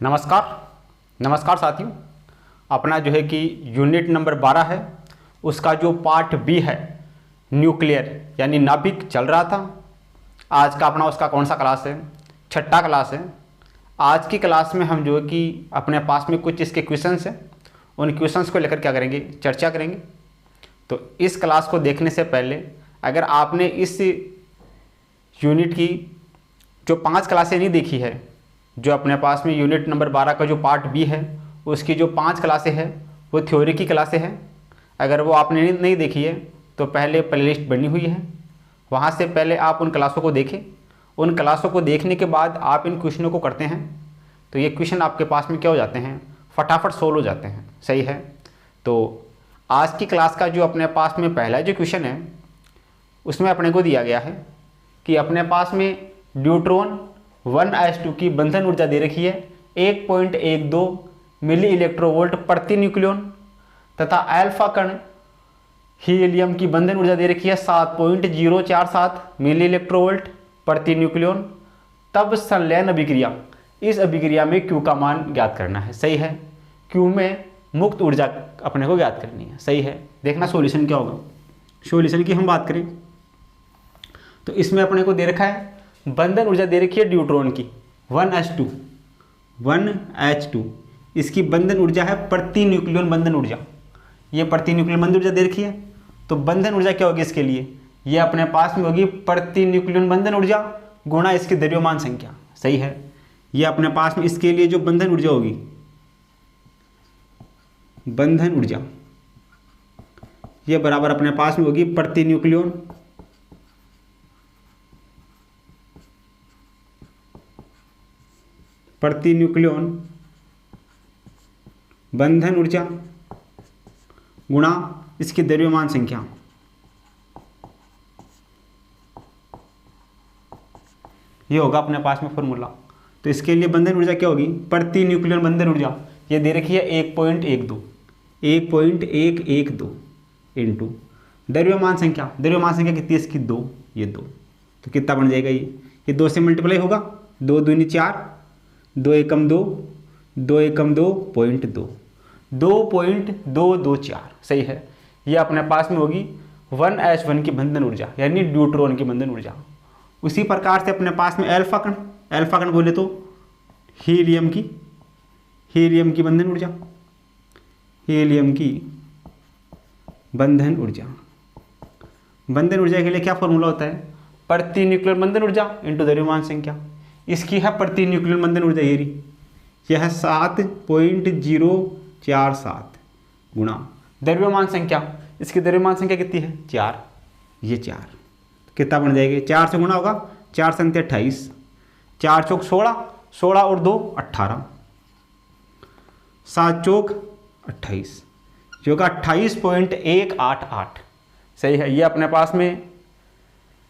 नमस्कार साथियों। अपना जो है कि यूनिट नंबर 12 है, उसका जो पार्ट बी है न्यूक्लियर यानी नाभिक चल रहा था। आज का अपना उसका कौन सा क्लास है? छठा क्लास है। आज की क्लास में हम जो है कि अपने पास में कुछ इसके क्वेश्चंस हैं, उन क्वेश्चंस को लेकर क्या करेंगे, चर्चा करेंगे। तो इस क्लास को देखने से पहले अगर आपने इस यूनिट की जो 5 क्लासें नहीं देखी है, जो अपने पास में यूनिट नंबर 12 का जो पार्ट बी है उसकी जो 5 क्लासें हैं वो थ्योरी की क्लासें हैं। अगर वो आपने नहीं देखी है तो पहले प्लेलिस्ट बनी हुई है, वहाँ से पहले आप उन क्लासों को देखें। उन क्लासों को देखने के बाद आप इन क्वेश्चनों को करते हैं तो ये क्वेश्चन आपके पास में क्या हो जाते हैं, फटाफट सोल्व हो जाते हैं। सही है। तो आज की क्लास का जो अपने पास में पहला जो क्वेश्चन है उसमें अपने को दिया गया है कि अपने पास में न्यूट्रॉन 1s2 की बंधन ऊर्जा दे रखी है 1.12 मिली इलेक्ट्रोवोल्ट प्रति न्यूक्लियन तथा अल्फा कण हीलियम की बंधन ऊर्जा दे रखी है 7.047 मिली इलेक्ट्रोवोल्ट प्रति न्यूक्लियन। तब संलयन अभिक्रिया, इस अभिक्रिया में Q का मान ज्ञात करना है। सही है। Q में मुक्त ऊर्जा अपने को ज्ञात करनी है। सही है। देखना सॉल्यूशन क्या होगा। सॉल्यूशन की हम बात करें तो इसमें अपने को दे रखा है बंधन ऊर्जा दे रखी है न्यूट्रॉन की 1s2, इसकी बंधन ऊर्जा है प्रति न्यूक्लियन बंधन ऊर्जा। ये प्रति न्यूक्लियन बंधन ऊर्जा दे रखी है तो बंधन ऊर्जा क्या होगी इसके लिए, ये अपने पास में होगी प्रति न्यूक्लियन बंधन ऊर्जा गुणा इसकी द्रव्यमान संख्या। सही है। ये अपने पास में इसके लिए जो बंधन ऊर्जा होगी, बंधन ऊर्जा ये बराबर अपने पास में होगी प्रति न्यूक्लियन बंधन ऊर्जा गुणा इसकी द्रव्यमान संख्या। ये होगा अपने पास में फॉर्मूला। तो इसके लिए बंधन ऊर्जा क्या होगी, प्रति न्यूक्लियन बंधन ऊर्जा ये दे रखी है 1.12 इंटू द्रव्यमान संख्या कितनी है इसकी 2, ये 2। तो कितना बन जाएगा, ये 2 से मल्टीप्लाई होगा, 2 दूनी 4, 2 एकम 2, 2 एकम 2.2, 2.224। सही है। ये अपने पास में होगी 1s1 की बंधन ऊर्जा यानी न्यूट्रॉन की बंधन ऊर्जा। उसी प्रकार से अपने पास में अल्फा कण बोले तो हीलियम की बंधन ऊर्जा, बंधन ऊर्जा के लिए क्या फॉर्मूला होता है, प्रति न्यूक्लियन बंधन ऊर्जा इंटू द्रव्यमान संख्या। इसकी है प्रति न्यूक्लियन बंधन ऊर्जा यह है 7.047 गुणा द्रव्यमान संख्या, इसकी द्रव्यमान संख्या कितनी है 4, ये 4। कितना बन जाएगी, 4 से गुणा होगा, 4 संख्या 28, 4 चौक 16, 16 और 2 18, 7 चौक 28, जो का 28.188। सही है। ये अपने पास में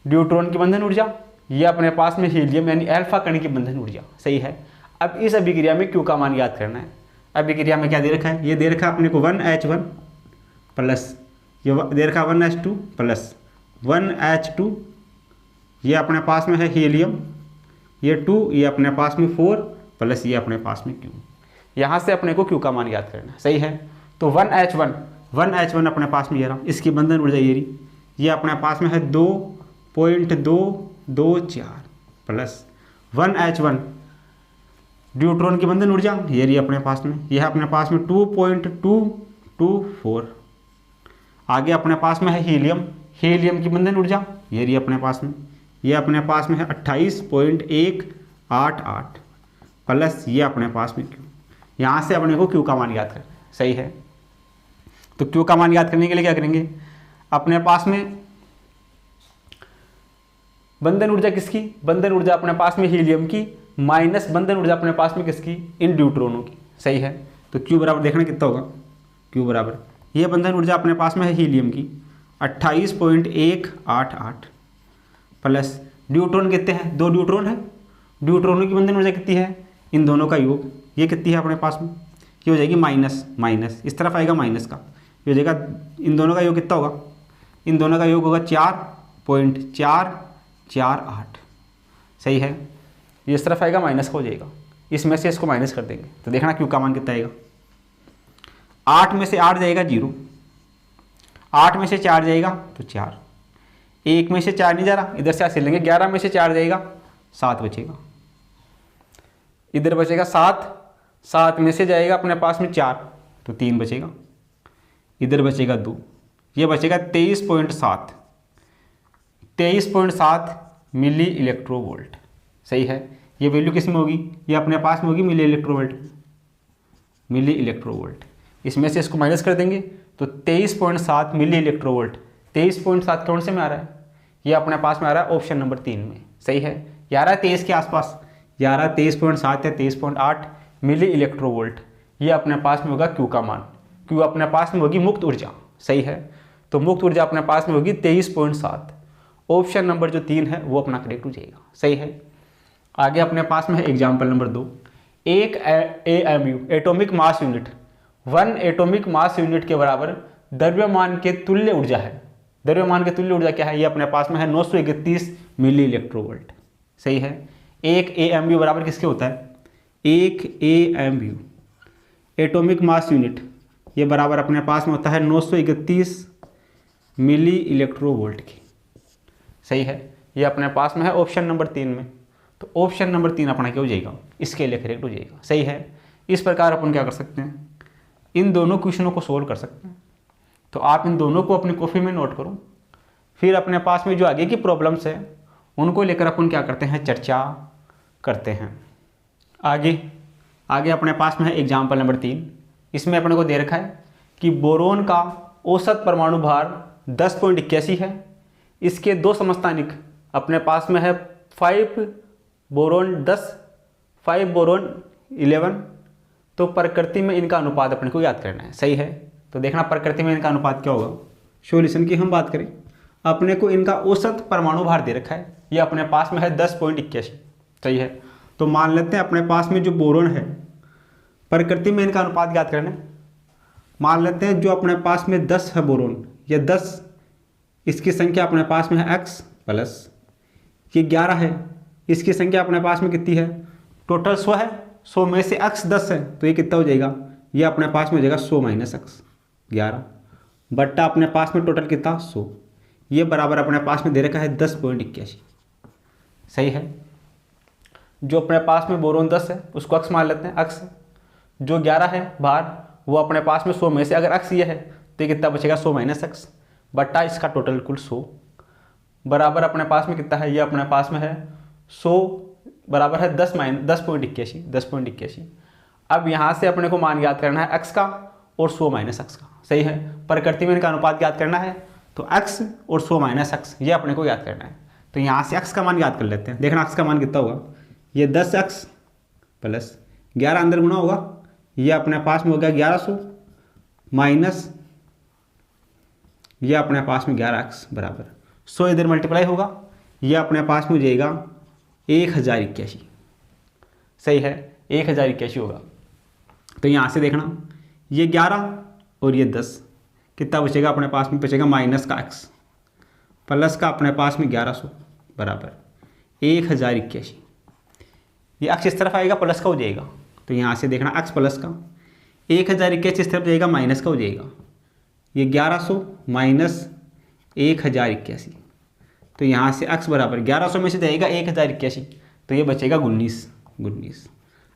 न्यूट्रॉन की बंधन ऊर्जा, ये अपने पास में हीलियम यानी अल्फा कण की बंधन ऊर्जा। सही है। अब इस अभिक्रिया में Q का मान याद करना है। अभिक्रिया में क्या दे रखा है, ये दे रखा है अपने को 1H1 प्लस ये दे रखा 1H2 प्लस 1H2, ये अपने पास में है हीलियम, ये 2, ये अपने पास में 4 प्लस ये अपने पास में Q। यहाँ से अपने को Q का मान याद करना है। सही है। तो 1H1 अपने पास में ये रहा, इसकी बंधन ऊर्जा ये अपने पास में है 2.224 प्लस 1H1 न्यूट्रॉन की बंधन ऊर्जा ये रही अपने पास में, यह अपने पास में 2.224। आगे अपने पास में है हीलियम की बंधन ऊर्जा ये रही अपने पास में, ये अपने पास में है 28.188 प्लस ये अपने पास में Q। यहाँ से अपने को Q का मान याद करना है। सही है। तो Q का मान याद करने के लिए क्या करेंगे, अपने पास में बंधन ऊर्जा किसकी, बंधन ऊर्जा अपने पास में हीलियम की माइनस बंधन ऊर्जा अपने पास में किसकी, इन न्यूट्रॉनों की। सही है। तो Q बराबर देखना कितना होगा, Q बराबर ये बंधन ऊर्जा अपने पास में है हीलियम की 28.188 प्लस न्यूट्रॉन कितने हैं, 2 न्यूट्रॉन है, न्यूट्रॉनों की बंधन ऊर्जा कितनी है, इन दोनों का योग ये कितनी है अपने पास में, ये हो जाएगी माइनस, इस तरफ आएगा माइनस का, ये हो जाएगा, इन दोनों का योग कितना होगा, इन दोनों का योग होगा 4.448। सही है। ये इस तरफ आएगा माइनस का हो जाएगा, इसमें से इसको माइनस कर देंगे तो देखना क्यू का मान कितना आएगा। 8 में से 8 जाएगा 0, 8 में से 4 जाएगा तो 4, 1 में से 4 नहीं जा रहा, इधर से ऐसे लेंगे, 11 में से 4 जाएगा 7 बचेगा, इधर बचेगा 7, 7 में से जाएगा अपने पास में 4 तो 3 बचेगा, इधर बचेगा 2, ये बचेगा 23.7, 23.7 मिली इलेक्ट्रोवोल्ट। सही है, ये वैल्यू किस में होगी, ये अपने पास में होगी मिली इलेक्ट्रोवोल्ट, मिली इलेक्ट्रोवोल्ट। इसमें से इसको माइनस कर देंगे तो 23.7 मिली इलेक्ट्रोवोल्ट, 23.7 कौन से में आ रहा है, ये अपने पास में आ रहा है ऑप्शन नंबर 3 में। सही है, 23 के आसपास, 23.7 या 23.8 मिली इलेक्ट्रोवोल्ट, ये अपने पास में होगा क्यू का मान। क्यू अपने पास में होगी मुक्त ऊर्जा। सही है, तो मुक्त ऊर्जा अपने पास में होगी 23.7। ऑप्शन नंबर जो 3 है वो अपना करेक्ट हो जाएगा। सही है, आगे अपने पास में है एग्जाम्पल नंबर 2। एक AMU atomic mass unit 1 atomic mass unit के बराबर द्रव्यमान के तुल्य ऊर्जा है। द्रव्यमान के तुल्य ऊर्जा क्या है, ये अपने पास में है 931 मिली इलेक्ट्रोवोल्ट। सही है, एक AMU बराबर किसके होता है, एक AMU एटॉमिक मास यूनिट ये बराबर अपने पास में होता है 931 मिली इलेक्ट्रोवोल्ट की। सही है, ये अपने पास में है ऑप्शन नंबर 3 में, तो ऑप्शन नंबर 3 अपना क्या हो जाएगा, इसके लिए करेक्ट हो जाएगा। सही है, इस प्रकार अपन क्या कर सकते हैं, इन दोनों क्वेश्चनों को सोल्व कर सकते हैं। तो आप इन दोनों को अपनी कॉपी में नोट करो, फिर अपने पास में जो आगे की प्रॉब्लम्स है उनको लेकर अपन क्या करते हैं, चर्चा करते हैं। आगे अपने पास में है एग्जाम्पल नंबर 3। इसमें अपने को दे रखा है कि बोरोन का औसत परमाणु भार 10.81 है। इसके 2 समस्थानिक अपने पास में है 5 बोरोन 10, 5 बोरोन 11। तो प्रकृति में इनका अनुपात अपने को याद करना है। सही है, तो देखना प्रकृति में इनका अनुपात क्या होगा। सॉल्यूशन की हम बात करें, अपने को इनका औसत परमाणु भार दे रखा है, ये अपने पास में है 10.81। सही है, तो मान लेते हैं अपने पास में जो बोरोन है, प्रकृति में इनका अनुपात याद करना है। मान लेते हैं जो अपने पास में 10 है बोरोन, ये 10 इसकी संख्या अपने पास में है x प्लस ये 11 है, इसकी संख्या अपने पास में कितनी है, टोटल 100 है, 100 में से x 10 है तो ये कितना हो जाएगा, ये अपने पास में हो जाएगा 100 माइनस x 11 बट्टा अपने पास में टोटल कितना 100, ये बराबर अपने पास में दे रखा है 10.81। सही है, जो अपने पास में बोरोन 10 है उसको x मान लेते हैं, x जो 11 है भार वो अपने पास में 100 में से अगर x ये है तो ये कितना बचेगा 100 माइनस x बट्टा इसका टोटल कुल 100 बराबर अपने पास में कितना है, ये अपने पास में है 100 बराबर है 10.81। अब यहाँ से अपने को मान याद करना है x का और 100 माइनस x का। सही है, प्रकृति में इनका अनुपात याद करना है तो x और 100 माइनस x ये अपने को याद करना है। तो यहाँ से x का मान याद कर लेते हैं। देखना x का मान कितना होगा, ये 10x प्लस 11 अंदर गुना होगा, ये अपने पास में हो गया 1100 माइनस ये अपने पास में 11x बराबर 100 इधर मल्टीप्लाई होगा, ये अपने में हो जाएगा 1081। सही है, 1081 होगा। तो यहाँ से देखना ये 11 और ये 10 कितना बचेगा, अपने पास में बचेगा माइनस का x प्लस का अपने पास में 1100 बराबर 1081। ये x इस तरफ आएगा प्लस का हो जाएगा, तो यहाँ से देखना x प्लस का 1081 इस तरफ जाएगा माइनस का हो जाएगा, ये 1100 माइनस 1081। तो यहाँ से x बराबर 1100 में से जाएगा 1081 तो ये बचेगा 19।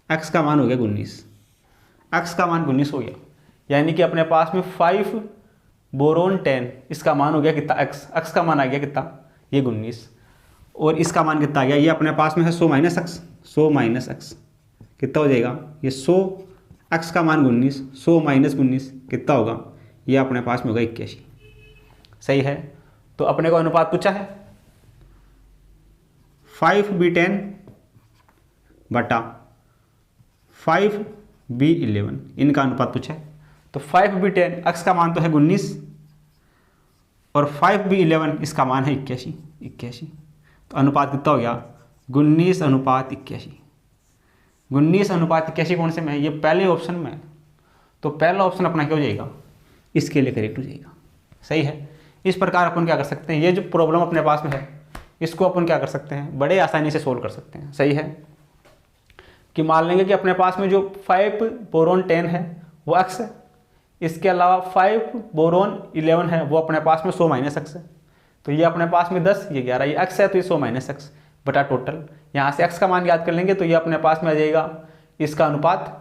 x का मान हो गया 19, x का मान 19 हो गया। यानी कि अपने पास में 5 बोरोन 10 इसका मान हो गया कितना x का मान आ गया कितना, ये 19 और इसका मान कितना आ गया, ये अपने पास में है 100 माइनस x, 100 माइनस x कितना हो जाएगा, ये 100 x का मान 19, 100 माइनस 19 कितना होगा, ये अपने पास में होगा 81। सही है, तो अपने को अनुपात पूछा है 5b10 बटा 5b11 इनका अनुपात पूछा है। तो 5b10 x का मान तो है 19 और 5b11 इसका मान है 81। तो अनुपात कितना हो गया, 19 अनुपात 81। 19 अनुपात 81 कौन से में है, ये पहले ऑप्शन में है। तो पहला ऑप्शन अपना क्या हो जाएगा, इसके लिए करेक्ट हो जाएगा। सही है, इस प्रकार अपन क्या कर सकते हैं, ये जो प्रॉब्लम अपने पास में है इसको अपन क्या कर सकते हैं, बड़े आसानी से सोल्व कर सकते हैं। सही है, कि मान लेंगे कि अपने पास में जो 5 बोरॉन 10 है वो x है, इसके अलावा 5 बोरॉन 11 है वो अपने पास में 100 माइनस एक्स है। तो ये अपने पास में 10, ये 11, ये x है तो ये 100 माइनस एक्स बटा टोटल। यहाँ से x का मान याद कर लेंगे तो ये अपने पास में आ जाएगा इसका अनुपात,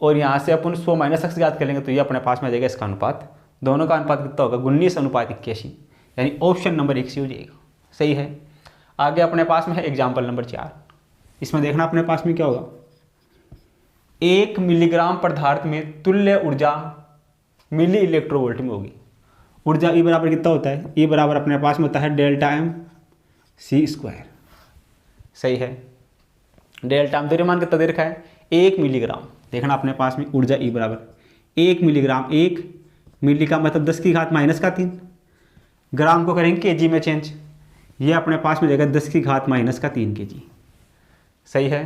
और यहाँ से अपन 100 माइनस एक्स याद कर लेंगे तो ये अपने पास में आ जाएगा इसका अनुपात। दोनों का अनुपात कितना होगा? 19:81, यानी ऑप्शन नंबर 1 सी हो जाएगा। सही है। आगे अपने पास में है एग्जाम्पल नंबर 4। इसमें देखना अपने पास में क्या होगा, 1 मिलीग्राम पदार्थ में तुल्य ऊर्जा मिली इलेक्ट्रोवोल्ट में होगी। ऊर्जा E बराबर कितना होता है? E बराबर अपने पास में होता है डेल्टा एम सी स्क्वायर। सही है। डेल्टा एम मान कितना दे रखा है? 1 मिलीग्राम। देखना अपने पास में ऊर्जा E बराबर 1 मिलीग्राम, 1 मिली का मतलब 10 की घात माइनस का 3, ग्राम को करेंगे केजी में चेंज, ये अपने पास में जाएगा 10 की घात माइनस का 3 केजी। सही है।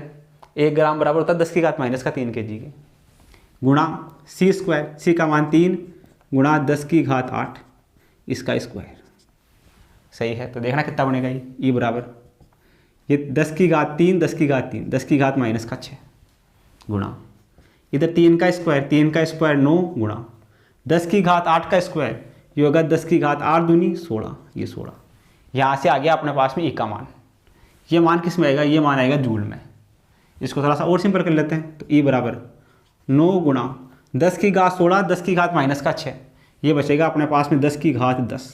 1 ग्राम बराबर होता है 10 की घात माइनस का 3 केजी के, गुणा सी स्क्वायर, सी का मान 3 गुणा 10 की घात 8 इसका स्क्वायर। सही है। तो देखना कितना बनेगा ये E बराबर, ये 10 की घात 3, 10 की घात 3, 10 की घात माइनस का 6 गुणा इधर 3 का स्क्वायर, 3 का स्क्वायर 9 गुणा 10 की घात 8 का स्क्वायर, ये होगा 10 की घात 8 दूनी 16, ये 16। यहाँ से आ गया अपने पास में E का मान। ये मान किस में आएगा? ये मान आएगा जूल में। इसको थोड़ा सा और सिंपल कर लेते हैं। तो E बराबर 9 गुणा 10 की घात 16, 10 की घात माइनस का 6, ये बचेगा अपने पास में 10 की घात 10,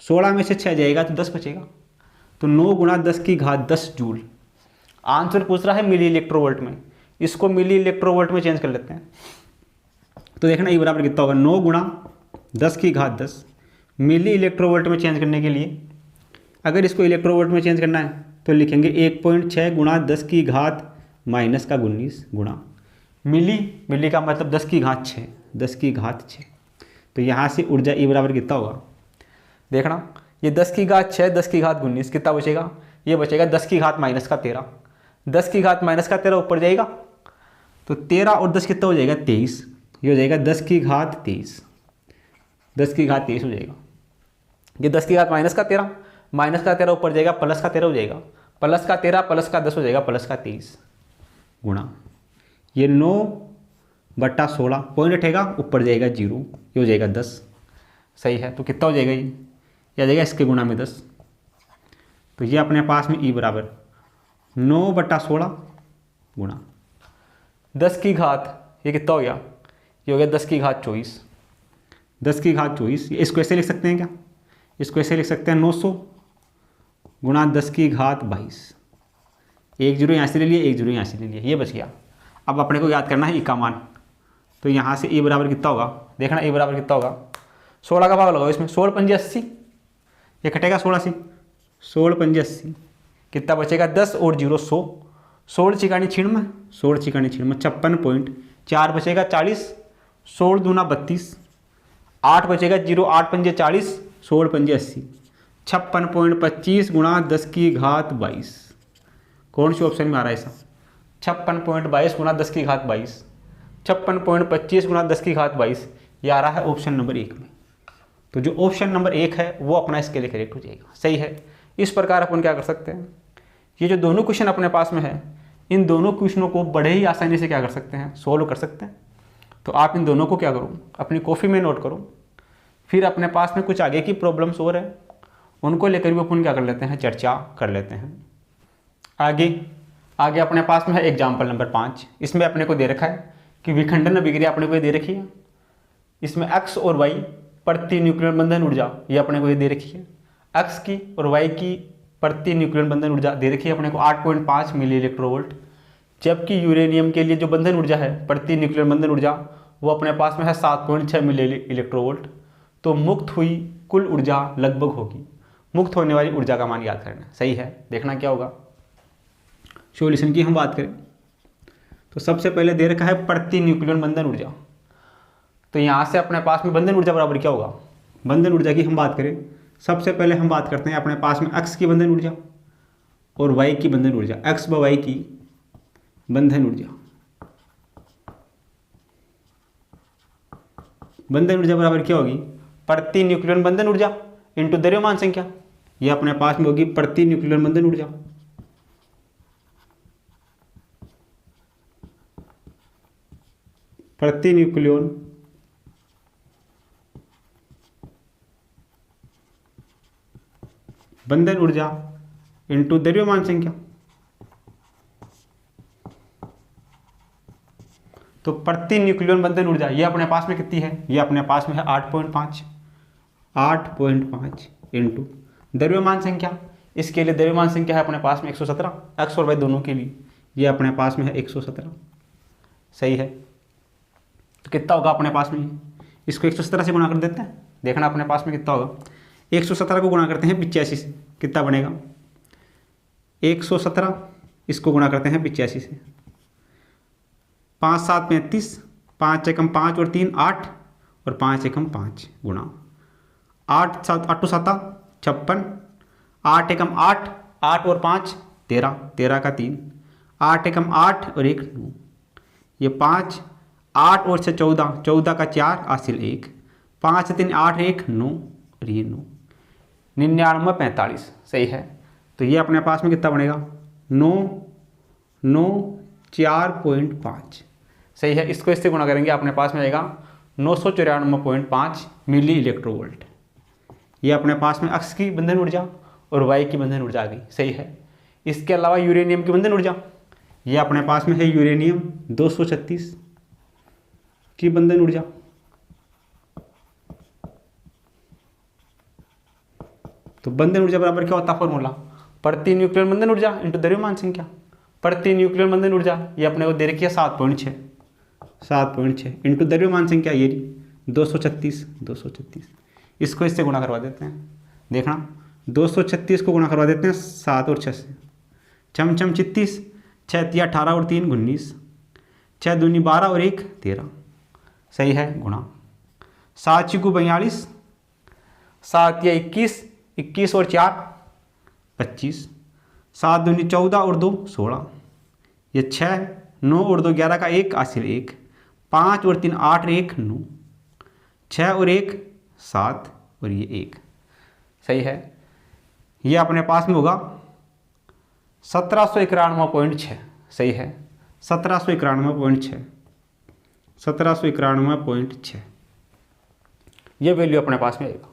16 में से 6 जाएगा तो 10 बचेगा। तो 9 गुणा 10 की घात 10 जूल। आंसर पूछ रहा है मिली इलेक्ट्रोवोल्ट में, इसको मिली इलेक्ट्रोवोल्ट में चेंज कर लेते हैं। तो देखना E बराबर कितना होगा? 9 गुणा 10 की घात 10। मिली इलेक्ट्रोवोल्ट में चेंज करने के लिए अगर इसको इलेक्ट्रोवोल्ट में चेंज करना है तो लिखेंगे 1.6 गुणा 10 की घात माइनस का 19 गुणा मिली, मिली का मतलब 10 की घात 6, 10 की घात 6। तो यहाँ से ऊर्जा E बराबर कितना होगा? देखना ये 10 की घात 6, 10 की घात 19 कितना बचेगा? ये बचेगा 10 की घात माइनस का 13, 10 की घात माइनस का 13 ऊपर जाएगा तो 13 और 10 कितना हो जाएगा? 23, ये हो जाएगा 10 की घात 23, 10 की घात 23 हो जाएगा। ये 10 की घात माइनस का 13, माइनस का 13 ऊपर जाएगा प्लस का 13 हो जाएगा, प्लस का 13 प्लस का 10 हो जाएगा प्लस का 23 गुणा ये 9/16 पॉइंट हटेगा ऊपर जाएगा 0, ये हो जाएगा 10। सही है। तो कितना हो जाएगा? ये आ जाएगा इसके गुणा में 10। तो ये अपने पास में E बराबर 9/16 गुणा 10 की घात, ये कितना हो गया? ये हो गया 10 की घात 24, 10 की घात 24। इसको ऐसे लिख सकते हैं क्या? इसको ऐसे लिख सकते हैं 900 गुणा 10 की घात 22। एक जीरो यहाँ से ले लिए, एक जीरो यहाँ से ले लिए, ये बच गया। अब अपने को याद करना है E का मान। तो यहाँ से E बराबर कितना होगा? देखना E बराबर कितना होगा? 16 का भाग लगाओ इसमें, 16 पंजे 80, ये कटेगा 16 से, 16 पंजे 80 कितना बचेगा? 10 और 0 100, 16 चिकानी 96, 16 चिकानी 96 56.4 बचेगा 40, 16 दूना 32, 8 बचेगा 0, 8 पंजे 40, 16 पंजे 80, 56.25 गुणा 10 की घात 22। कौन सी ऑप्शन में आ रहा है ऐसा? 56.22 गुणा 10 की घात 22, 56.25 गुणा 10 की घात 22, ये आ रहा है ऑप्शन नंबर 1 में। तो जो ऑप्शन नंबर 1 है वो अपना इसके लिए करेक्ट हो जाएगा। सही है। इस प्रकार अपन क्या कर सकते हैं, ये जो दोनों क्वेश्चन अपने पास में है, इन दोनों क्वेश्चनों को बड़े ही आसानी से क्या कर सकते हैं? सोल्व कर सकते हैं। तो आप इन दोनों को क्या करो, अपनी कॉपी में नोट करो, फिर अपने पास में कुछ आगे की प्रॉब्लम्स और है उनको लेकर भी अपन क्या कर लेते हैं? चर्चा कर लेते हैं। आगे अपने पास में है एग्जाम्पल नंबर 5। इसमें अपने को दे रखा है कि विखंडन अभिक्रिया अपने को ये दे रखी है। इसमें x और y प्रति न्यूक्लियर बंधन ऊर्जा ये अपने को ये दे रखी है। x की और y की प्रति न्यूक्लियर बंधन ऊर्जा दे रखी है अपने को 8.5 मिली इलेक्ट्रोवोल्ट, जबकि यूरेनियम के लिए जो बंधन ऊर्जा है प्रति न्यूक्लियर बंधन ऊर्जा वो अपने पास में है 7.6 मिली इलेक्ट्रोवोल्ट। तो मुक्त हुई कुल ऊर्जा लगभग होगी। मुक्त होने वाली ऊर्जा का मान याद करना। सही है। देखना क्या होगा, सॉल्यूशन की हम बात करें तो सबसे पहले दे रखा है प्रति न्यूक्लियर बंधन ऊर्जा। तो यहाँ से अपने पास में बंधन ऊर्जा बराबर क्या होगा? बंधन ऊर्जा की हम बात करें, सबसे पहले हम बात करते हैं अपने पास में x की बंधन ऊर्जा और y की बंधन ऊर्जा, x व y की बंधन ऊर्जा। बंधन ऊर्जा बराबर क्या होगी? प्रति न्यूक्लियर बंधन ऊर्जा इंटू द्रव्यमान संख्या, ये अपने पास में होगी प्रति न्यूक्लियर बंधन ऊर्जा। प्रति न्यूक्लियन बंधन ऊर्जा इंटू द्रव्यमान संख्या। तो प्रति न्यूक्लियन बंधन ऊर्जा ये अपने पास में कितनी है, ये अपने पास में है 8.5 इंटू द्रव्यमान संख्या। इसके लिए द्रव्यमान संख्या है अपने पास में 117, एक्स और वाई दोनों के लिए ये अपने पास में है 117। सही है, तो कितना होगा अपने पास में, इसको 117 से गुणा कर देते हैं, देखना अपने पास में कितना होगा। 117 को गुणा करते हैं 85 से, कितना बनेगा 117, इसको गुणा करते हैं 85 से, 5 7 35, 5 एकम 5 और 3 8 और 5 एकम 5 गुणा 8 7 8 7 56, 8 एकम 8 8 और 5 13, 13 का 3, 8 एकम 8 और 1 9, ये 5 8 और 6 14, 14 का 4 हासिल 1, 5 3 8 1 9 और ये 9, 99 45। सही है, तो ये अपने पास में कितना बनेगा 9 9 4.5। सही है, इसको इससे गुणा करेंगे अपने पास में आएगा 994.5 मिली इलेक्ट्रोवोल्ट। ये अपने पास में अक्ष की बंधन ऊर्जा और वाई की बंधन ऊर्जा आ गई। सही है, इसके अलावा यूरेनियम की बंधन ऊर्जा ये अपने पास में है यूरेनियम 236 की बंधन ऊर्जा। तो बंधन ऊर्जा बराबर क्या होता है फॉर्मूला, प्रति न्यूक्लियन बंधन ऊर्जा इंटू द्रव्यमान संख्या। प्रति न्यूक्लियन बंधन ऊर्जा ये अपने को दे रखी है 7.6 इंटू द्रव्यमान संख्या ये 236। इसको इससे गुणा करवा देते हैं, देखना 236 को गुणा करवा देते हैं 7 और 6 से, चम 36, 6 तिया 18 और 3 19, 6 दूनी 12 और 1 13। सही है, गुणा 7 6 42, 7 या 21, 21 और 4 25, 7 दूनी 14 और 2 16, ये 6 9 और 2 11 का 1 हासिल 1, 5 और 3 8 1 9, 6 और 1 7 और ये 1। सही है, ये अपने पास में होगा 1791.6। सही है, 1791.6 ये वैल्यू अपने पास में आएगा।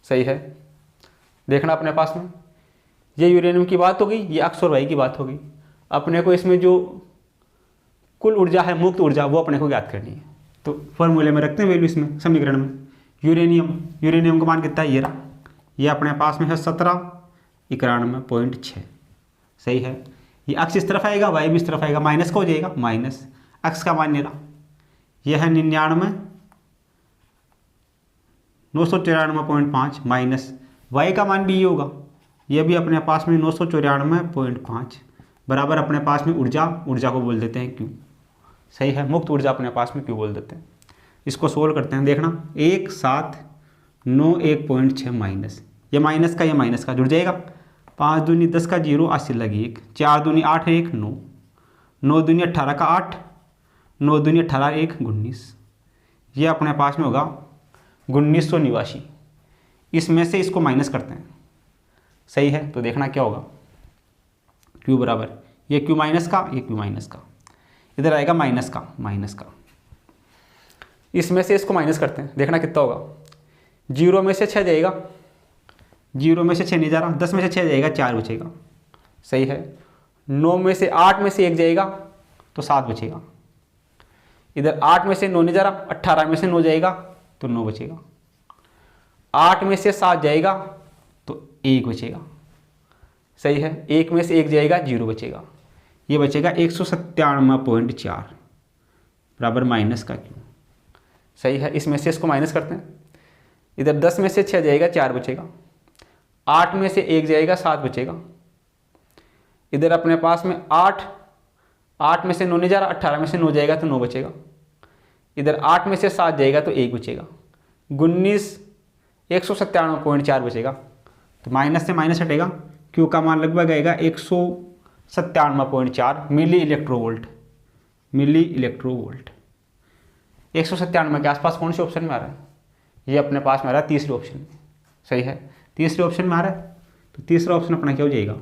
सही है, देखना अपने पास में ये यूरेनियम की बात हो गई, ये अक्ष और वाई की बात हो गई। अपने को इसमें जो कुल ऊर्जा है मुक्त ऊर्जा वो अपने को ज्ञात करनी है। तो फॉर्मूले में रखते हैं वैल्यू इसमें समीकरण में, यूरेनियम का मान कितना है, ये अपने पास में है 1791.6। सही है, ये अक्ष इस तरफ आएगा, वाई भी इस तरफ आएगा, माइनस का हो जाएगा, माइनस अक्ष का मान मेरा यह है 994.5 माइनस वाई का मान भी ये होगा, ये भी अपने पास में 994.5 बराबर अपने पास में ऊर्जा को बोल देते हैं क्यू। सही है, मुक्त ऊर्जा अपने पास में क्यू बोल देते हैं। इसको सोल्व करते हैं, देखना 1791.6 माइनस ये माइनस का जुड़ जाएगा, 5 दूनी 10 का 0 80 लगी 1, 4 दूनी 8 1 9, 9 दूनी 18 का 8, 9 दूनी 18 1 19, ये अपने पास में होगा 1989। इसमें से इसको माइनस करते हैं। सही है, तो देखना क्या होगा, क्यू बराबर ये क्यू माइनस का, ये क्यू माइनस का, इधर आएगा माइनस का। इसमें से इसको माइनस करते हैं, देखना कितना होगा, 0 में से 6 जाएगा, 0 में से 6 नहीं जा रहा, 10 में से 6 जाएगा 4 बचेगा। सही है, 9 में से 8 में से 1 जाएगा तो 7 बचेगा, इधर 8 में से 9 नहीं जा रहा, 18 में से 9 जाएगा तो 9 बचेगा, 8 में से 7 जाएगा तो 1 बचेगा। सही है, 1 में से 1 जाएगा 0 बचेगा, ये बचेगा 197.4 बराबर माइनस का क्यू। सही है, इसमें से इसको माइनस करते हैं, इधर 10 में से 6 जाएगा 4 बचेगा, 8 में से 1 जाएगा 7 बचेगा, इधर अपने पास में 8 में से 9 नहीं जा रहा, 18 में से 9 जाएगा तो 9 बचेगा, इधर 8 में से 7 जाएगा तो 1 बचेगा, 197.4 बचेगा। तो माइनस से माइनस हटेगा, क्यू का मान लगभग आएगा 197.4 मिली इलेक्ट्रोवोल्ट। 197 के आसपास कौन से ऑप्शन में आ रहा है, ये अपने पास में आ रहा है तीसरे ऑप्शन में। सही है, तीसरे ऑप्शन में आ रहा है, तो तीसरा ऑप्शन अपना क्या हो जाएगा,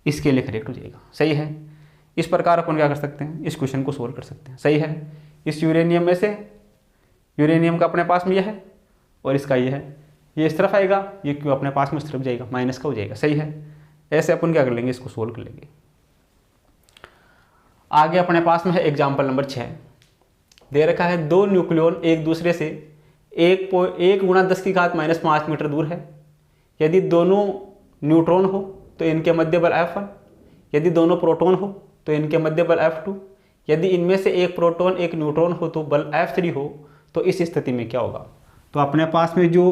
इसके लिए करेक्ट हो जाएगा। सही है, इस प्रकार अपन क्या कर सकते हैं, इस क्वेश्चन को सोल्व कर सकते हैं। सही है, इस यूरेनियम में से यूरेनियम का अपने पास में यह है और इसका ये है, ये इस तरफ आएगा, ये क्यों अपने पास में इस तरफ जाएगा, माइनस का हो जाएगा। सही है, ऐसे अपन क्या कर लेंगे, इसको सोल्व कर लेंगे। आगे अपने पास में है एग्जाम्पल नंबर 6। दे रखा है दो न्यूक्लियॉन एक दूसरे से 1 × 10⁻⁻5 मीटर दूर है। यदि दोनों न्यूट्रॉन हो तो इनके मध्य बल F1, यदि दोनों प्रोटॉन हो तो इनके मध्य बल F2, यदि इनमें से एक प्रोटॉन एक न्यूट्रॉन हो तो बल F3 हो, तो इस स्थिति में क्या होगा। तो अपने पास में जो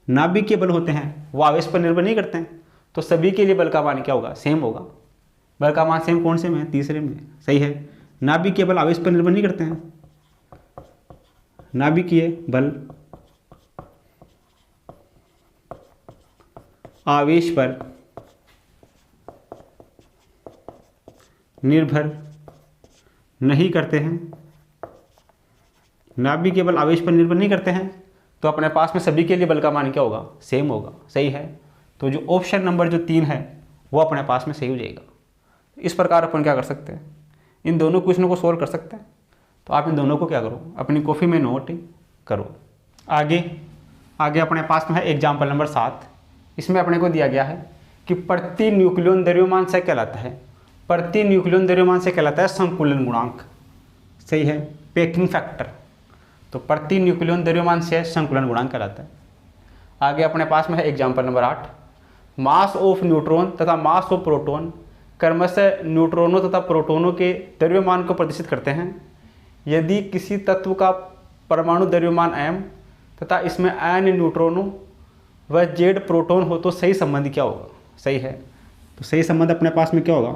नाभिकीय बल होते हैं वो आवेश पर निर्भर नहीं करते हैं, तो सभी के लिए बल का मान क्या होगा, सेम होगा। बल का मान सेम कौन से में है, तीसरे में। सही है, नाभिकीय बल आवेश पर निर्भर नहीं करते हैं। नाभिकीय बल आवेश पर निर्भर नहीं करते हैं। नाभिकीय बल आवेश पर निर्भर नहीं करते हैं, तो अपने पास में सभी के लिए बल का मान क्या होगा, सेम होगा। सही है, तो जो ऑप्शन नंबर जो 3 है वो अपने पास में सही हो जाएगा। इस प्रकार अपन क्या कर सकते हैं, इन दोनों क्वेश्चनों को सोल्व कर सकते हैं। तो आप इन दोनों को क्या करो, अपनी कॉपी में नोट करो। आगे अपने पास में है एग्जाम्पल नंबर 7। इसमें अपने को दिया गया है कि प्रति न्यूक्लियॉन द्रव्यमान से कहलाता है, प्रति न्यूक्लियॉन द्रव्यमान से कहलाता है संकुलन गुणांक। सही है, पैकिंग फैक्टर। तो प्रति न्यूक्लियॉन द्रव्यमान से संकुलन गुणांक कहलाता है। आगे अपने पास में है example number 8। Mass of neutron तथा मास ऑफ प्रोटॉन क्रमशः न्यूट्रॉनों तथा प्रोटॉनों के द्रव्यमान को प्रदर्शित करते हैं। यदि किसी तत्व का परमाणु द्रव्यमान m तथा इसमें n न्यूट्रॉनों व z प्रोटॉन हो तो सही संबंध क्या होगा। सही है, तो सही संबंध अपने पास में क्या होगा,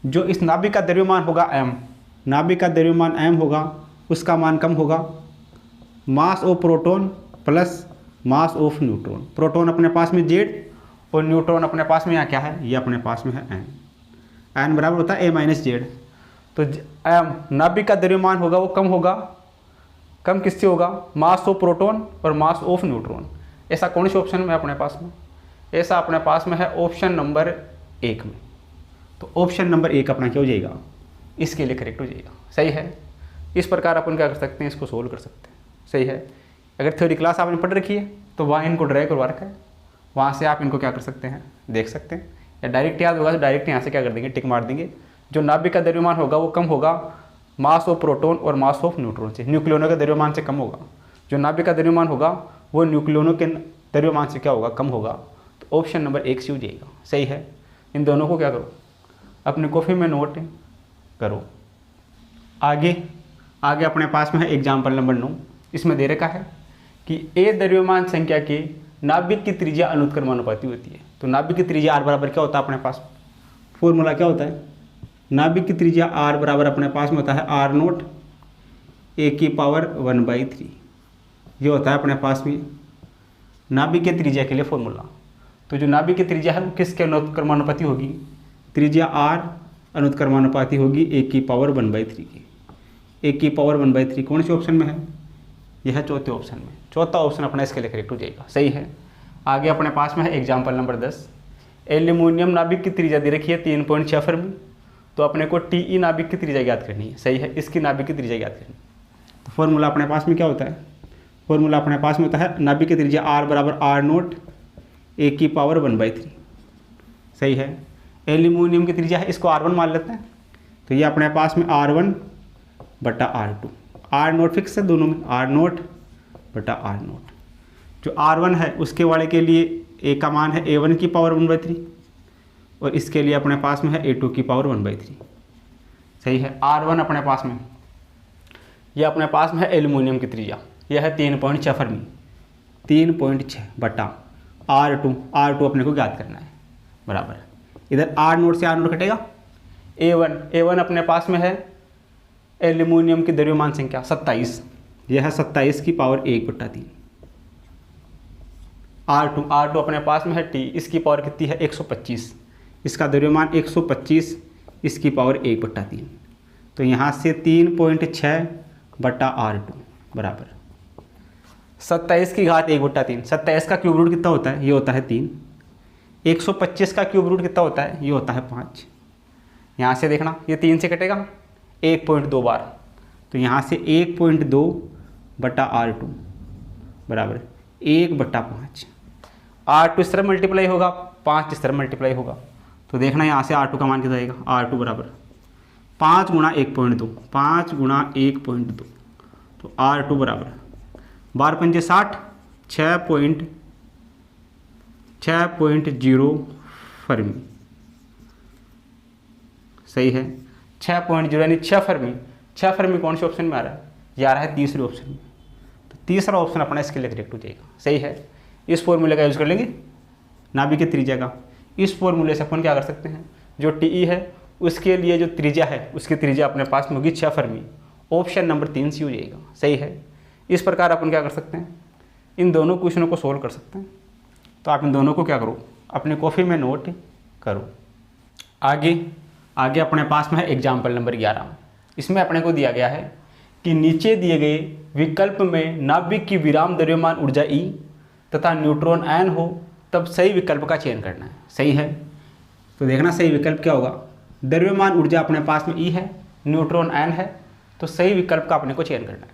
जो इस नाभिक का द्रव्यमान होगा m, नाभिक का द्रव्यमान m होगा, उसका मान कम होगा mass of proton plus mass of neutron. Proton अपने पास में z और न्यूट्रॉन अपने पास में यहाँ क्या है, ये अपने पास में है n बराबर होता है a - z। तो m नाभिक का द्रव्यमान होगा वो कम होगा, कम किससे होगा, मास ऑफ प्रोटॉन और मास ऑफ न्यूट्रॉन। ऐसा कौन से ऑप्शन में अपने पास में, ऐसा अपने पास में है ऑप्शन नंबर 1 में। तो ऑप्शन नंबर 1 अपना क्या हो जाएगा, इसके लिए करेक्ट हो जाएगा। सही है, इस प्रकार अपन क्या कर सकते हैं, इसको सोल्व कर सकते हैं। सही है, अगर थ्योरी क्लास आपने पढ़ रखी है तो वहाँ इनको ड्रा करवा रखा है, वहाँ से आप इनको क्या कर सकते हैं, देख सकते हैं। या डायरेक्ट याद होगा तो डायरेक्ट यहाँ से क्या कर देंगे, टिक मार देंगे। जो नाभिक का द्रव्यमान होगा वो कम होगा मास ऑफ प्रोटॉन और मास ऑफ न्यूट्रॉन से, न्यूक्लियनों के द्रव्यमान से कम होगा। जो नाभिक का द्रव्यमान होगा वो न्यूक्लियनों के द्रव्यमान से क्या होगा, कम होगा। तो ऑप्शन नंबर 1 से हो जाएगा। सही है, इन दोनों को क्या करो, अपनी कॉपी में नोट करो। आगे अपने पास में है एग्जाम्पल नंबर 9। इसमें दे रखा है कि ए द्रव्यमान संख्या के नाभिक की त्रिज्या अनुत्क्रमानुपाती होती है। तो नाभिक की त्रिज्या r बराबर क्या होता है, अपने पास फॉर्मूला क्या होता है, नाभिक की त्रिज्या r बराबर अपने पास में होता है r0 a⁻⁴ ये होता है अपने पास में नाभिक की त्रिज्या के लिए फॉर्मूला। तो जो नाभिक की त्रिज्या है वो किसके अनुत्क्रमानुपाती होगी, त्रिज्या r अनुत्क्रमानुपाती होगी a⁻⁴ की। a⁻⁴ कौन से ऑप्शन में है, यह है चौथे ऑप्शन में। चौथा ऑप्शन अपना इसके लिए करेक्ट हो जाएगा। सही है, आगे अपने पास में है एग्जाम्पल नंबर 10। एल्यूमिनियम नाभिक की त्रिज्या दे रखी है 3.6 फर्मी। तो अपने को टी नाभिक की त्रिज्या ज्ञात करनी है। सही है, इसकी नाभिक की त्रिज्या ज्ञात करनी है। तो फॉर्मूला अपने पास में क्या होता है, फॉर्मूला अपने पास में होता है नाभिक की त्रिज्या r बराबर r0 a⁻⁴ सही है, एल्यूमिनियम की त्रिज्या है, इसको r1 मान लेते हैं। तो ये अपने पास में r1 बटा r2, r0 फिक्स है दोनों में, r0 बटा r0। जो r1 है उसके वाले के लिए a का मान है a1⁻⁴ और इसके लिए अपने पास में है a2⁻⁴। सही है, r1 अपने पास में, यह अपने पास में है एल्यूमिनियम की त्रिज्या, यह है 3.6 फर्मी, 3.6 बटा r2 अपने को ज्ञात करना है बराबर। इधर r0 से r0 कटेगा, a1 अपने पास में है एल्यूमिनियम की द्रव्यमान संख्या 27, यह है 27⁻⁴। r2 अपने पास में है t, इसकी पावर कितनी है 125, इसका द्रव्यमान 125 इसकी पावर 1/3। तो यहाँ से 3.6 बटा r2 बराबर 27 की घात 1/3। 27 का क्यूब रूट कितना होता है, ये होता है 3। 125 का क्यूब रूट कितना होता है, ये होता है 5। यहाँ से देखना, ये 3 से कटेगा 1.2 बार, तो यहाँ से 1.2 बटा R2 बराबर 1/5। R2 इस तरह मल्टीप्लाई होगा, 5 इस तरह मल्टीप्लाई होगा, तो देखना यहाँ से R2 का मान कितना आएगा। R2 बराबर 5 गुणा 1.2, 5 गुणा 1.2, तो R2 बराबर 12×5 = 60, 6.0 फर्मी। सही है, 6.0 यानी 6 फर्मी। 6 फर्मी कौन से ऑप्शन में आ रहा है? ये आ रहा है तीसरे ऑप्शन में। तो तीसरा ऑप्शन अपना इसके लिए करेक्ट हो जाएगा। सही है, इस फॉर्मूले का यूज़ कर लेंगे नाभिक की त्रिज्या का। इस फॉर्मूले से अपन क्या कर सकते हैं, जो टी है उसके लिए जो त्रिज्या है उसकी त्रिज्या अपने पास में होगी 6 फर्मी। ऑप्शन नंबर 3 सी हो जाएगा। सही है, इस प्रकार अपन क्या कर सकते हैं, इन दोनों क्वेश्चनों को सोल्व कर सकते हैं। तो आप इन दोनों को क्या करो, अपने कॉपी में नोट करो। आगे अपने पास में है एग्जाम्पल नंबर 11। इसमें अपने को दिया गया है कि नीचे दिए गए विकल्प में नाभिक की विराम द्रव्यमान ऊर्जा E तथा न्यूट्रॉन N हो तब सही विकल्प का चयन करना है। सही है, तो देखना सही विकल्प क्या होगा। द्रव्यमान ऊर्जा अपने पास में E है, न्यूट्रॉन N है, तो सही विकल्प का अपने को चयन करना है।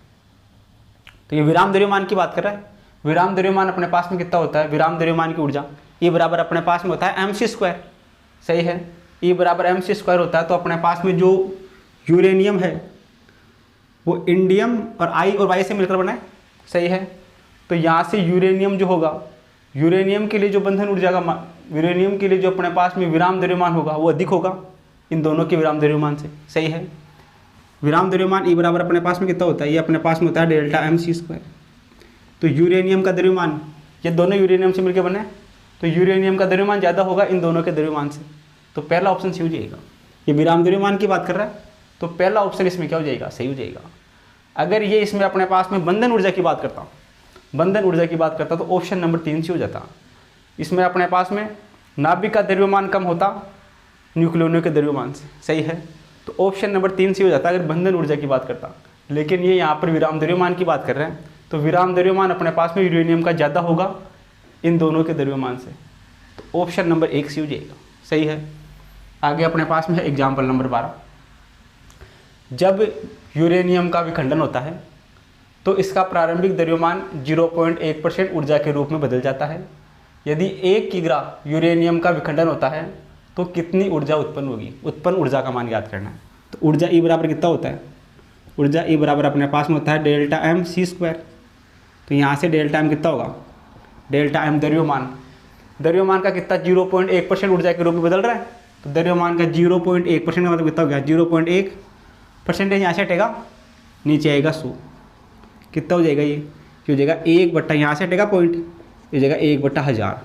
तो ये विराम द्रव्यमान की बात कर रहा है। विराम द्रव्यमान अपने पास में कितना होता है, विराम द्रव्यमान की ऊर्जा E बराबर अपने पास में होता है mc²। सही है, E बराबर mc² होता है। तो अपने पास में जो यूरेनियम है वो इंडियम और I और Y से मिलकर बना है। सही है, तो यहाँ से यूरेनियम जो होगा, यूरेनियम के लिए जो बंधन ऊर्जा का यूरेनियम के लिए जो अपने पास में विराम द्रव्यमान होगा वो अधिक होगा इन दोनों के विराम द्रव्यमान से। सही है, विराम द्रव्यमान E बराबर अपने पास में कितना होता है, ये अपने पास में होता है डेल्टा mc²। तो यूरेनियम का द्रव्यमान, ये दोनों यूरेनियम से मिलकर बने, तो यूरेनियम का द्रव्यमान ज़्यादा होगा इन दोनों के द्रव्यमान से। तो पहला ऑप्शन सही हो जाएगा। ये विराम द्रव्यमान की बात कर रहा है, तो पहला ऑप्शन इसमें क्या हो जाएगा, सही हो जाएगा। अगर ये इसमें अपने पास में बंधन ऊर्जा की बात करता, बंधन ऊर्जा की बात करता, तो ऑप्शन नंबर 3 से हो जाता। इसमें अपने पास में नाभिक का द्रव्यमान कम होता न्यूक्लियोनों के द्रव्यमान से। सही है, तो ऑप्शन नंबर 3 से हो जाता अगर बंधन ऊर्जा की बात करता। लेकिन ये यहाँ पर विराम द्रव्यमान की बात कर रहे हैं, तो विराम द्रव्यमान अपने पास में यूरेनियम का ज़्यादा होगा इन दोनों के द्रव्यमान से। तो ऑप्शन नंबर 1 से हो जाएगा। सही है, आगे अपने पास में है एग्जाम्पल नंबर 12। जब यूरेनियम का विखंडन होता है तो इसका प्रारंभिक द्रव्यमान 0.1% ऊर्जा के रूप में बदल जाता है। यदि 1 किग्रा यूरेनियम का विखंडन होता है तो कितनी ऊर्जा उत्पन्न होगी, उत्पन्न ऊर्जा का मान याद करना है। तो ऊर्जा E बराबर कितना होता है, ऊर्जा E बराबर अपने पास में होता है डेल्टा mc²। तो यहाँ से डेल्टा m कितना होगा, डेल्टा m द्रव्यमान, द्रव्यमान का कितना 0.1% ऊर्जा के रूप में बदल रहा है। तो द्रव्यमान का 0.1% का मतलब कितना हो गया, 0.1% यहाँ से हटेगा, नीचे आएगा 100, कितना हो जाएगा, ये हो जाएगा 1 यहाँ से हटेगा पॉइंट, ये हो जाएगा 1/1000।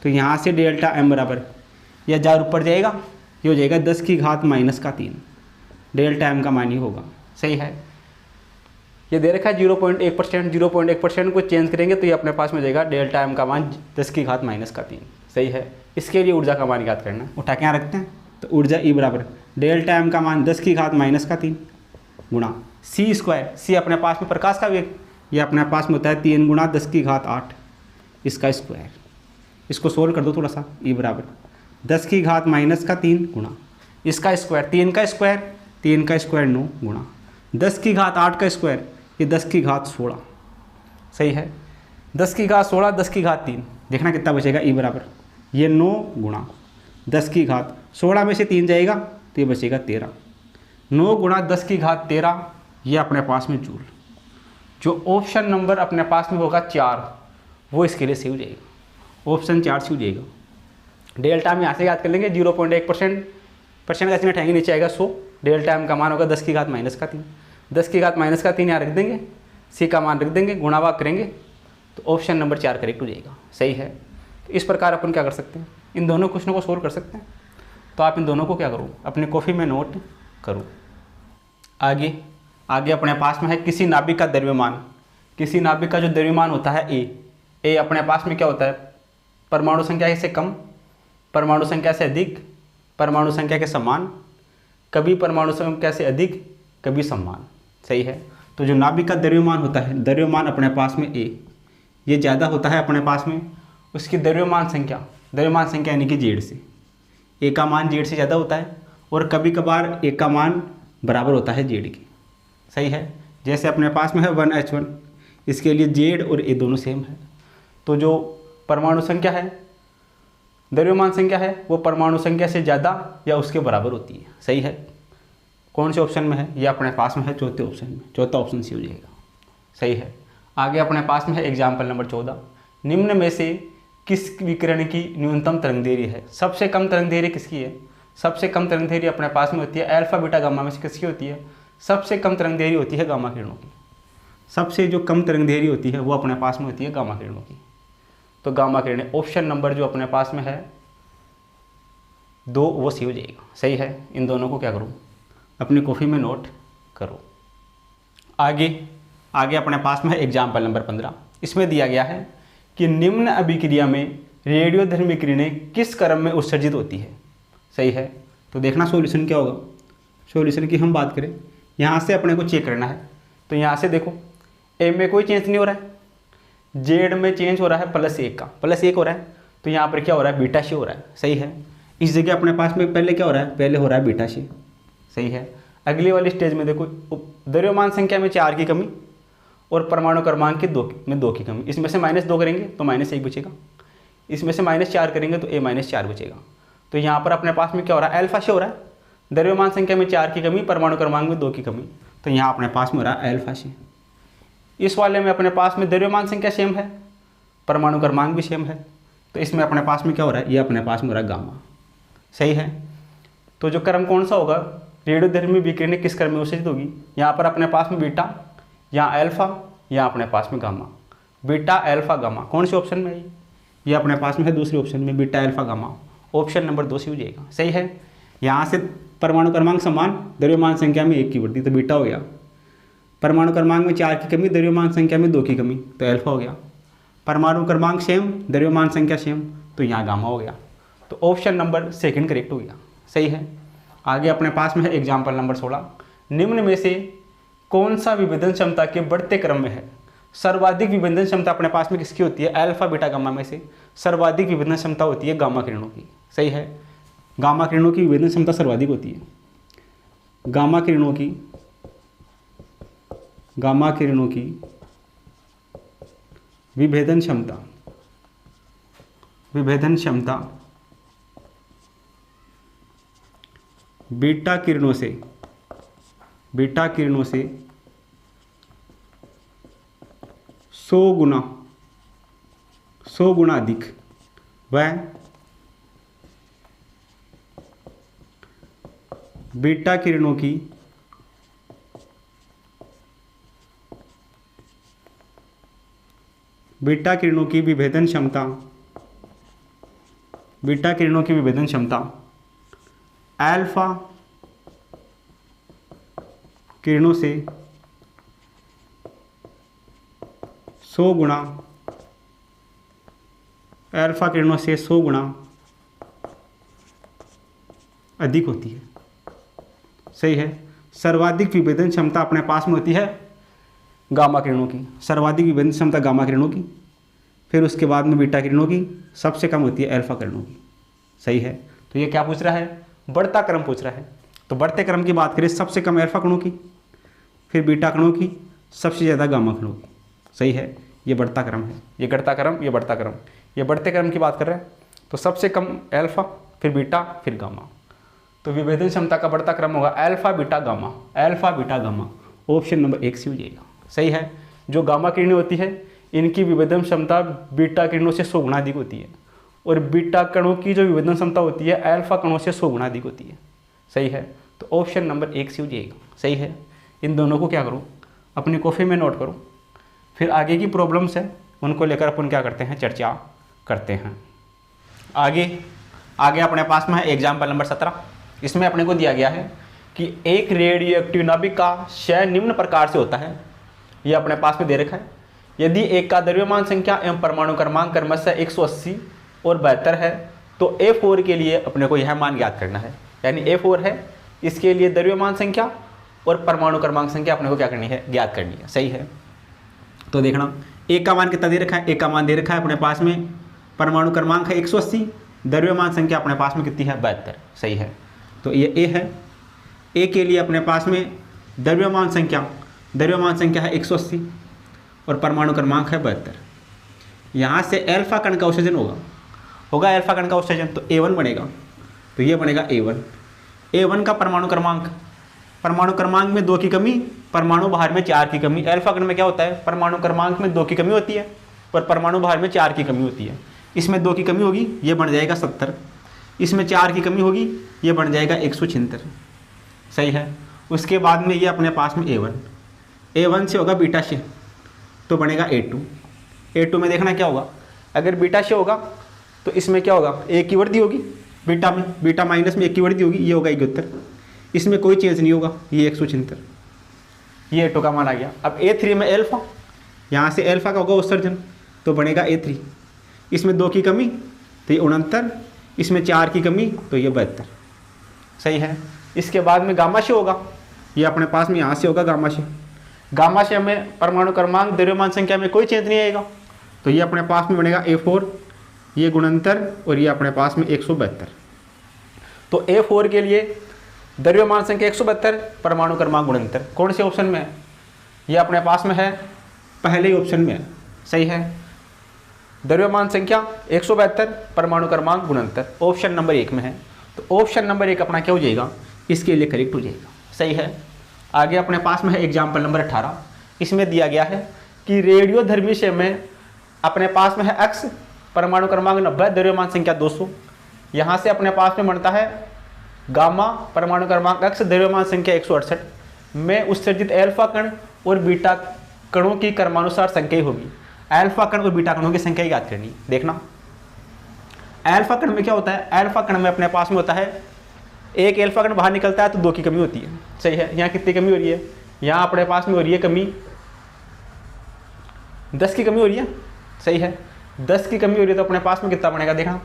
तो यहाँ से डेल्टा m बराबर, यह 1000 ऊपर जाएगा, ये हो जाएगा 10⁻³ डेल्टा m का मान ही होगा। सही है, ये दे रखा है 0.1%, 0.1% को चेंज करेंगे तो ये अपने पास में जाएगा डेल्टा m का मान 10⁻³ सही है, इसके लिए ऊर्जा का मान याद करना, उठा के यहाँ रखते हैं। तो ऊर्जा E बराबर डेल्टा m का मान 10⁻³ गुणा c², c अपने पास में प्रकाश का वेग, ये अपने पास में होता है 3 × 10⁸ इसका स्क्वायर। इसको सोल्व कर दो थोड़ा सा, E बराबर 10⁻³ गुणा इसका स्क्वायर, 3 का स्क्वायर 9 गुणा 10⁸ का स्क्वायर, ये 10⁻16। सही है, 10⁻16 10⁻3, देखना कितना बचेगा E बराबर, ये 9 गुणा 10⁻16 में से 3 जाएगा तो ये बचेगा 13, 9 गुणा 10⁻13, ये अपने पास में जूल। जो ऑप्शन नंबर अपने पास में होगा 4 वो इसके लिए सही हो जाएगा, ऑप्शन 4 से हो जाएगा। डेल्टा में यहाँ से याद कर लेंगे 0.1% का चिन्ह हटाएंगे, नीचे आएगा 100, डेल्टा m का मान होगा 10⁻³ 10⁻³ यहाँ रख देंगे, c का मान रख देंगे, गुणा भाग करेंगे तो ऑप्शन नंबर 4 करेक्ट हो जाएगा। सही है, तो इस प्रकार अपन क्या कर सकते हैं, इन दोनों क्वेश्चनों को सोल्व कर सकते हैं। तो आप इन दोनों को क्या करो, अपनी कॉपी में नोट करो। आगे अपने पास में है किसी नाभिक का द्रव्यमान, किसी नाभिक का जो द्रव्यमान होता है ए अपने पास में क्या होता है, परमाणु संख्या से कम, परमाणु संख्या से अधिक, परमाणु संख्या के समान, कभी परमाणु संख्या से अधिक, कभी समान। सही है, तो जो नाभिक का द्रव्यमान होता है, द्रव्यमान अपने पास में ए, ये ज़्यादा होता है अपने पास में उसकी द्रव्यमान संख्या यानी कि जेड से, ए का मान जेड से ज़्यादा होता है, और कभी कभार ए का मान बराबर होता है जेड के। सही है। जैसे अपने पास में है 1H1, इसके लिए Z और A दोनों सेम है। तो जो परमाणु संख्या है, द्रव्यमान संख्या है, वो परमाणु संख्या से ज़्यादा या उसके बराबर होती है। सही है। कौन से ऑप्शन में है? ये अपने पास में है चौथे ऑप्शन में। चौथा ऑप्शन सी हो जाएगा। सही है। आगे अपने पास में है एग्जाम्पल नंबर 14। निम्न में से किस विकिरण की न्यूनतम तरंगदैर्घ्य है? सबसे कम तरंगदैर्घ्य किसकी है? सबसे कम तरंगदैर्घ्य अपने पास में होती है अल्फा बीटा गामा में से किसकी होती है? सबसे कम तरंगदैर्घ्य होती है गामा किरणों की। सबसे जो कम तरंगदैर्घ्य होती है वो अपने पास में होती है गामा किरणों की। तो गामा किरणें, ऑप्शन नंबर जो अपने पास में है 2, वो सी हो जाएगा। सही है। इन दोनों को क्या करूँ, अपनी कॉपी में नोट करो। आगे अपने पास में है एग्जाम्पल नंबर 15। इसमें दिया गया है कि निम्न अभिक्रिया में रेडियोधर्मी किरणें किस क्रम में उत्सर्जित होती है? सही है। तो देखना सॉल्यूशन क्या होगा। सॉल्यूशन की हम बात करें, यहाँ से अपने को चेक करना है। तो यहाँ से देखो, ए में कोई चेंज नहीं हो रहा है, जेड में चेंज हो रहा है +1 का, +1 हो रहा है। तो यहाँ पर क्या हो रहा है? बीटा सी हो रहा है। सही है। इस जगह अपने पास में पहले क्या हो रहा है? पहले हो रहा है बीटा सी। सही है। अगली वाली स्टेज में देखो, द्रव्यमान संख्या में 4 की कमी और परमाणु क्रमांक की 2 की कमी। इसमें से -2 करेंगे तो -1 बचेगा, इसमें से -4 करेंगे तो A-4 बचेगा। तो यहाँ पर अपने पास में क्या हो रहा है? अल्फा से हो रहा है। द्रव्यमान संख्या में 4 की कमी, परमाणु क्रमांक में 2 की कमी। तो यहाँ अपने पास में हो रहा है अल्फा से। इस वाले में अपने पास में द्रव्यमान संख्या सेम है, परमाणु क्रमांक भी सेम है। तो इसमें अपने पास में क्या हो रहा है? ये अपने पास में हो रहा है गामा। सही है। तो जो क्रम कौन सा होगा? रेडियोधर्मी विकिरण किस क्रम में उत्सर्जित होगी? यहाँ पर अपने पास में बीटा, यहाँ अल्फा, यहाँ अपने पास में गामा। बीटा अल्फा गामा कौन से ऑप्शन में है? ये अपने पास में है दूसरे ऑप्शन में, beta alpha gamma. Option number 2 से हो जाएगा। सही है। यहाँ से परमाणु क्रमांक समान, द्रव्यमान संख्या में 1 की वृद्धि, तो बीटा हो गया। परमाणु क्रमांक में 4 की कमी, द्रव्यमान संख्या में 2 की कमी, तो अल्फा हो गया। परमाणु क्रमांक सेम, द्रव्यमान संख्या सेम, तो यहाँ गामा हो गया। तो ऑप्शन नंबर 2 करेक्ट हो गया। सही है। आगे अपने पास में है एग्जाम्पल नंबर 16। निम्न में से कौन सा विभेदन क्षमता के बढ़ते क्रम में है? सर्वाधिक विभेदन क्षमता अपने पास में किसकी होती है? अल्फा बीटा गामा में से सर्वाधिक विभेदन क्षमता होती है गामा किरणों की। सही है। गामा किरणों की विभेदन क्षमता सर्वाधिक होती है। गामा किरणों की विभेदन क्षमता बीटा किरणों से 100 गुना अधिक व बीटा किरणों की विभेदन क्षमता अल्फा किरणों से 100 गुना अधिक होती है। सही है। सर्वाधिक विभेदन क्षमता अपने पास में होती है गामा किरणों की, सर्वाधिक विभेदन क्षमता गामा किरणों की, फिर उसके बाद में बीटा किरणों की, सबसे कम होती है अल्फा किरणों की। सही है। तो ये क्या पूछ रहा है? बढ़ता क्रम पूछ रहा है। तो बढ़ते क्रम की बात करें, सबसे कम अल्फा कणों की, फिर बीटा कणों की, सबसे ज़्यादा गामा कणों की। सही है। ये बढ़ता क्रम है, ये घटता क्रम, ये बढ़ता क्रम। ये बढ़ते क्रम की बात कर रहे हैं तो सबसे कम अल्फा, फिर बीटा, फिर गामा। तो विभेदन क्षमता का बढ़ता क्रम होगा alpha beta gamma, alpha beta gamma. Option number 1 सी हो जाएगा। सही है। जो गामा किरणें होती है इनकी विभेदन क्षमता बीटा किरणों से 100 गुना अधिक होती है, और बीटा कणों की जो विभेदन क्षमता होती है अल्फा कणों से 100 गुना अधिक होती है। सही है। तो ऑप्शन नंबर 1 सी हो जाएगा। सही है। इन दोनों को क्या करो, अपनी कॉपी में नोट करो। फिर आगे की प्रॉब्लम्स है उनको लेकर अपन क्या करते हैं, चर्चा करते हैं। आगे अपने पास में है एग्जाम्पल नंबर 17। इसमें अपने को दिया गया है कि एक रेडियोएक्टिव नाभिक का क्षय निम्न प्रकार से होता है। ये अपने पास में दे रखा है। यदि एक का द्रव्यमान संख्या एवं परमाणु क्रमांक क्रमशः 180 और 72 है तो A4 के लिए अपने को यह मान ज्ञात करना है। यानी A4 है, इसके लिए द्रव्यमान संख्या और परमाणु क्रमांक संख्या अपने को क्या करनी है, ज्ञात करनी है। सही है। तो देखना एक का मान कितना दे रखा है, एक का मान दे रखा है अपने पास में, परमाणु क्रमांक है 180, द्रव्यमान संख्या अपने पास में कितनी है, 72। सही है। तो ये ए है। ए के लिए अपने पास में द्रव्यमान संख्या द्रव्यमान संख्या है 180 और परमाणु क्रमांक है 72। यहाँ से अल्फा कण का उत्सर्जन होगा अल्फा कण का उत्सर्जन, तो A1 बनेगा, तो ये बनेगा A1 का परमाणु क्रमांक में 2 की कमी, परमाणु भार में 4 की कमी। अल्फा कण में क्या होता है, परमाणु क्रमांक में 2 की कमी होती है और परमाणु भार में 4 की कमी होती है। इसमें 2 की कमी होगी, ये बन जाएगा 70, इसमें 4 की कमी होगी, ये बन जाएगा 176। सही है। उसके बाद में ये अपने पास में A1 से होगा बीटा से, तो बनेगा A2 में देखना क्या होगा, अगर बीटा से होगा तो इसमें क्या होगा, एक की वृद्धि होगी, बीटा माइनस में एक की वृद्धि होगी, ये होगा 71, इसमें कोई चेंज नहीं होगा, ये 176, ये A2 का मान आ गया। अब A3 में अल्फा, यहाँ से अल्फा का होगा उत्सर्जन, तो बनेगा A3, इसमें 2 की कमी तो ये 69, इसमें 4 की कमी तो ये 72। सही है। इसके बाद में गामा से होगा, ये अपने पास में यहाँ से होगा गामा से हमें परमाणु क्रमांक द्रव्यमान संख्या में कोई चेंज नहीं आएगा, तो ये अपने पास में बनेगा A4, ये गुणंतर और ये अपने पास में 172। तो A4 के लिए द्रव्यमान संख्या 172, परमाणु क्रमांक गुणंतर कौन से ऑप्शन में है, ये अपने पास में है, पहले ही ऑप्शन में है। सही है। द्रव्यमान संख्या 172, परमाणु क्रमांक गुणंतर ऑप्शन नंबर 1 में है, तो ऑप्शन नंबर 1 अपना क्या हो जाएगा, इसके लिए करेक्ट हो जाएगा। सही है। आगे अपने पास में है एग्जाम्पल नंबर 18, इसमें दिया गया है कि रेडियोधर्मी से में अपने पास में है X, परमाणु क्रमांक 90, द्रव्यमान संख्या 200। यहाँ से अपने पास में बनता है गामा, परमाणु क्रमांक X, द्रव्यमान संख्या 168 में उत्सर्जित अल्फा कण और बीटा कणों की क्रमानुसार संख्या होगी। अल्फा कण और बीटा कणों की संख्या याद करनी। देखना अल्फा कण में क्या होता है, अल्फा कण में अपने पास में होता है एक अल्फा कण बाहर निकलता है तो 2 की कमी होती है। सही है। यहाँ कितनी कमी हो रही है, यहाँ अपने पास में हो रही है कमी 10 की कमी हो रही है। सही है। 10 की कमी हो रही है तो अपने पास में कितना बनेगा, देखना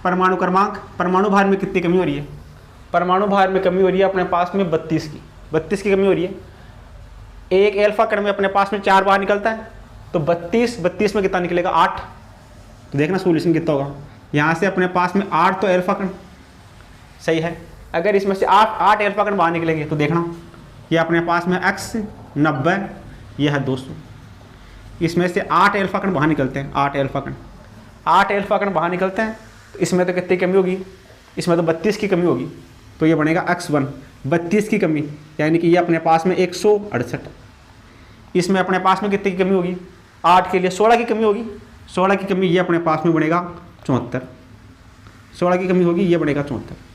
परमाणु क्रमांक, परमाणु भार में कितनी कमी हो रही है, परमाणु भार में कमी हो रही है अपने पास में 32 की कमी हो रही है। एक अल्फा कण में अपने पास में 4 बाहर निकलता है तो 32 में कितना निकलेगा, 8। तो देखना सोल्यूशन कितना होगा, यहाँ से अपने पास में 8 तो अल्फा कण। सही है। अगर इसमें से 8 अल्फा कण बाहर निकलेंगे तो देखना ये अपने पास में X 90, ये है 200, इसमें से 8 अल्फा कण बाहर निकलते हैं, 8 अल्फा कण बाहर निकलते हैं तो इसमें तो कितनी कमी होगी, इसमें तो 32 की कमी होगी, तो ये बनेगा X1, 32 की कमी, यानी कि ये अपने पास में 168। इसमें अपने पास में कितनी की कमी होगी, 8 के लिए 16 की कमी होगी, 16 की कमी, ये अपने पास में बनेगा 74, 16 की कमी होगी, ये बनेगा 74।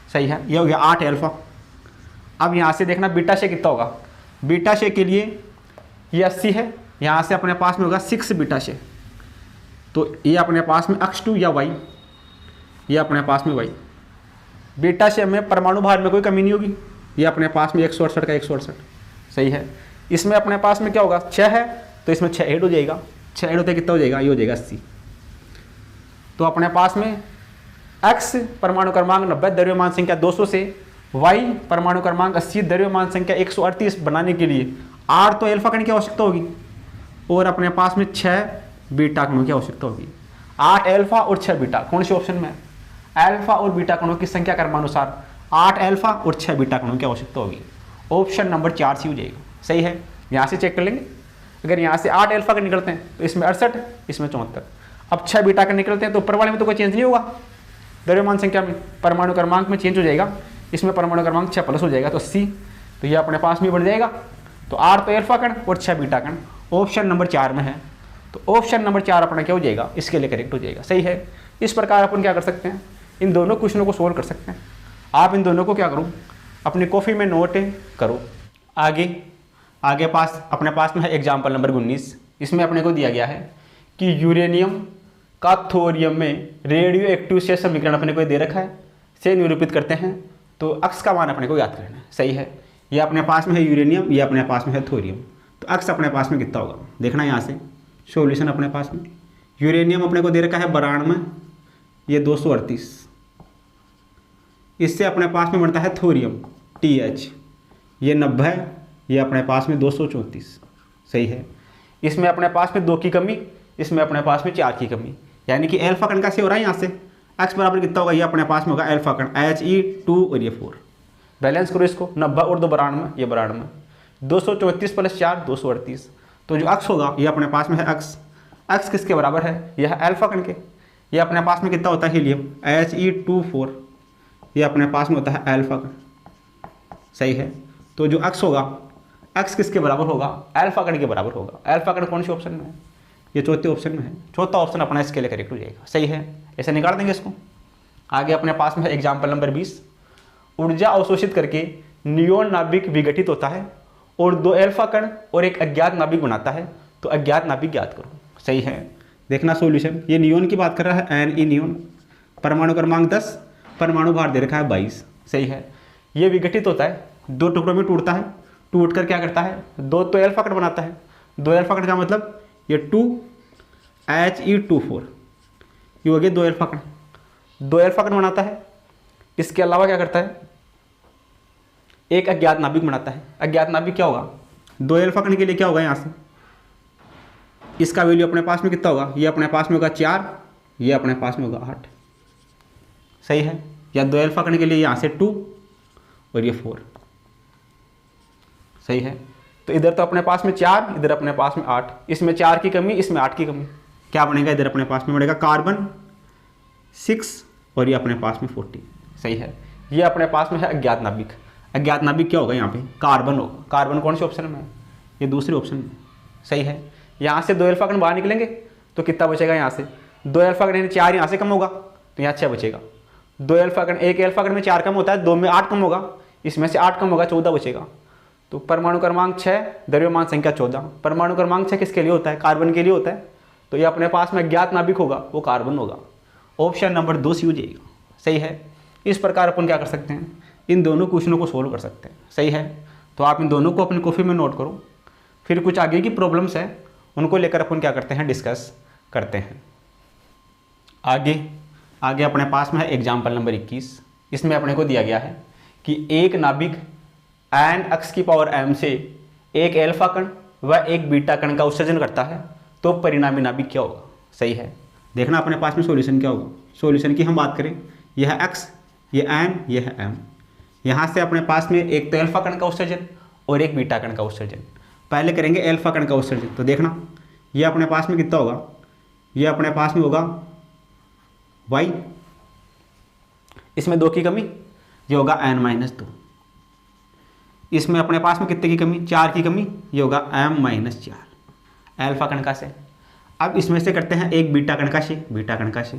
सही है। ये हो गया 8 अल्फा। अब यहाँ से देखना बीटा से कितना होगा, बीटा से के लिए ये 80 है, यहाँ से अपने पास में होगा 6 बीटा से, तो ये अपने पास में X2 या Y, ये अपने पास में Y। बीटा से में परमाणु भार में कोई कमी नहीं होगी, ये अपने पास में 168 का 168। सही है। इसमें अपने पास में क्या होगा, 6 है तो इसमें 6 ऐड हो जाएगा, 6 ऐड होते कितना हो जाएगा, ये हो जाएगा 80। तो अपने पास में X परमाणु क्रमांक 90, द्रव्यमान संख्या 200 से Y परमाणु क्रमांक 80, द्रव्यमान संख्या 138 बनाने के लिए 8 तो अल्फा कण की आवश्यकता होगी और अपने पास में 6 बीटा कणों की आवश्यकता होगी। 8 अल्फा और 6 बीटा, कौन से ऑप्शन में है, अल्फा और बीटा कणों की संख्या क्रमानुसार 8 अल्फा और 6 बीटा कणों की आवश्यकता होगी। ऑप्शन नंबर 4 सी हो जाएगा। सही है। यहाँ से चेक कर लेंगे, अगर यहाँ से 8 अल्फा कण निकलते हैं तो इसमें 68, इसमें 74। अब 6 बीटा कण निकलते हैं तो ऊपर वाले में तो कोई चेंज नहीं होगा, द्रव्यमान संख्या में परमाणु क्रमांक में चेंज हो जाएगा, इसमें परमाणु क्रमांक 6 प्लस हो जाएगा तो 80, तो ये अपने पास में बढ़ जाएगा। तो 8 तो अल्फा कण और 6 बीटा कण ऑप्शन नंबर 4 में है, तो ऑप्शन नंबर 4 अपना क्या हो जाएगा, इसके लिए करेक्ट हो जाएगा। सही है। इस प्रकार अपन क्या कर सकते हैं, इन दोनों क्वेश्चनों को सोल्व कर सकते हैं। आप इन दोनों को क्या करो, अपनी कॉपी में नोट करो। आगे अपने पास में है एग्जाम्पल नंबर 19, इसमें अपने को दिया गया है कि यूरेनियम का थोरियम में रेडियो एक्टिव से समीकरण अपने को दे रखा है, से निरूपित करते हैं, तो अक्स का मान अपने को याद करना है। सही है। ये अपने पास में है यूरेनियम, ये अपने पास में है थोरियम, तो अक्स अपने पास में कितना होगा, देखना यहाँ से सॉल्यूशन अपने पास में। यूरेनियम अपने को दे रखा है 92, ये 238, इससे अपने पास में बनता है थोरियम TH, ये 90, ये अपने पास में 234। सही है। इसमें अपने पास में 2 की कमी, इसमें अपने पास में 4 की कमी, यानी कि अल्फा कण का से हो रहा है। यहाँ से x बराबर कितना होगा, ये अपने पास में होगा अल्फा कण HE2 और ये 4। बैलेंस करो इसको, 90 और 2 92, ये 92, 234 + 4 238। तो जो अक्स होगा ये अपने पास में है अक्स। अक्स किसके बराबर है? यह है अल्फा कण के। ये अपने पास में कितना होता है? Helium He24। ये अपने पास में होता है अल्फा कण। सही है। तो जो अक्स होगा, अक्स किसके बराबर होगा? अल्फा कण के बराबर होगा। अल्फा कण कौन से ऑप्शन में है? ये चौथे ऑप्शन में है। चौथा ऑप्शन अपना इसके लिए करेक्ट हो जाएगा। सही है, ऐसे निकाल देंगे इसको। आगे अपने पास में है एग्जाम्पल नंबर 20। ऊर्जा अवशोषित करके नियोन नाभिक विघटित होता है और 2 अल्फा कण और एक अज्ञात नाभिक बनाता है, तो अज्ञात नाभिक ज्ञात करो। सही है, देखना सॉल्यूशन। ये नियोन की बात कर रहा है, Ni नियोन, परमाणु क्रमांक 10, परमाणु भार दे रखा है 22। सही है। ये विघटित होता है, 2 टुकड़ों में टूटता है, टूट कर क्या करता है? 2 तो अल्फा कण बनाता है। 2 अल्फा कण का मतलब ये 2He24, ये हो गया 2 अल्फा कण। 2 अल्फा कण बनाता है। इसके अलावा क्या करता है? एक अज्ञात नाभिक बनाता है। अज्ञात नाभिक क्या होगा? 2 अल्फा कण के लिए क्या होगा? यहाँ से इसका वैल्यू अपने पास में कितना होगा? ये अपने पास में होगा 4, ये अपने पास में होगा 8। सही है। या 2 अल्फा कण के लिए यहाँ से 2 और ये 4। सही है। तो इधर तो अपने पास में 4, इधर अपने पास में 8, इसमें 4 की कमी, इसमें 8 की कमी, क्या बनेगा? इधर अपने पास में बनेगा कार्बन 6 और ये अपने पास में 40। सही है। ये अपने पास में है अज्ञात नाभिक। अज्ञात नाभिक क्या होगा? यहाँ पे कार्बन होगा। कार्बन कौन से ऑप्शन में है? ये दूसरे ऑप्शन में। सही है। यहाँ से 2 अल्फा कण बाहर निकलेंगे तो कितना बचेगा? यहाँ से 2 अल्फा कण, 4 यहाँ से कम होगा तो यहाँ 6 बचेगा। 2 अल्फा कण, एक अल्फा कण में 4 कम होता है, 2 में 8 कम होगा, इसमें से 8 कम होगा, 14 बचेगा। तो परमाणु क्रमांक 6, द्रव्यमान संख्या 14। परमाणु क्रमांक 6 किसके लिए होता है? कार्बन के लिए होता है। तो ये अपने पास में अज्ञात नाभिक होगा, वो कार्बन होगा। ऑप्शन नंबर 2 सी हो जाएगा। सही है। इस प्रकार अपन क्या कर सकते हैं? इन दोनों क्वेश्चनों को सोल्व कर सकते हैं। सही है। तो आप इन दोनों को अपनी कॉपी में नोट करो। फिर कुछ आगे की प्रॉब्लम्स है, उनको लेकर अपन क्या करते हैं? डिस्कस करते हैं। आगे अपने पास में है एग्जाम्पल नंबर 21। इसमें अपने को दिया गया है कि एक नाभिक n⁻m से एक अल्फा कण व एक बीटा कण का उत्सर्जन करता है, तो परिणामी नाभिक क्या होगा? सही है। देखना अपने पास में सॉल्यूशन क्या होगा। सॉल्यूशन की हम बात करें, यह है x, ये n, यह है m। यहाँ से अपने पास में एक तो अल्फा कण का उत्सर्जन और एक बीटा कण का उत्सर्जन। पहले करेंगे अल्फा कण का उत्सर्जन। तो देखना ये अपने पास में कितना होगा? ये अपने पास में होगा y, इसमें 2 की कमी, ये होगा n-2। इसमें अपने पास में कितने की कमी? 4 की कमी, ये होगा m-4 अल्फा कण का से। अब इसमें से करते हैं एक बीटा कण का से, बीटा कण का से।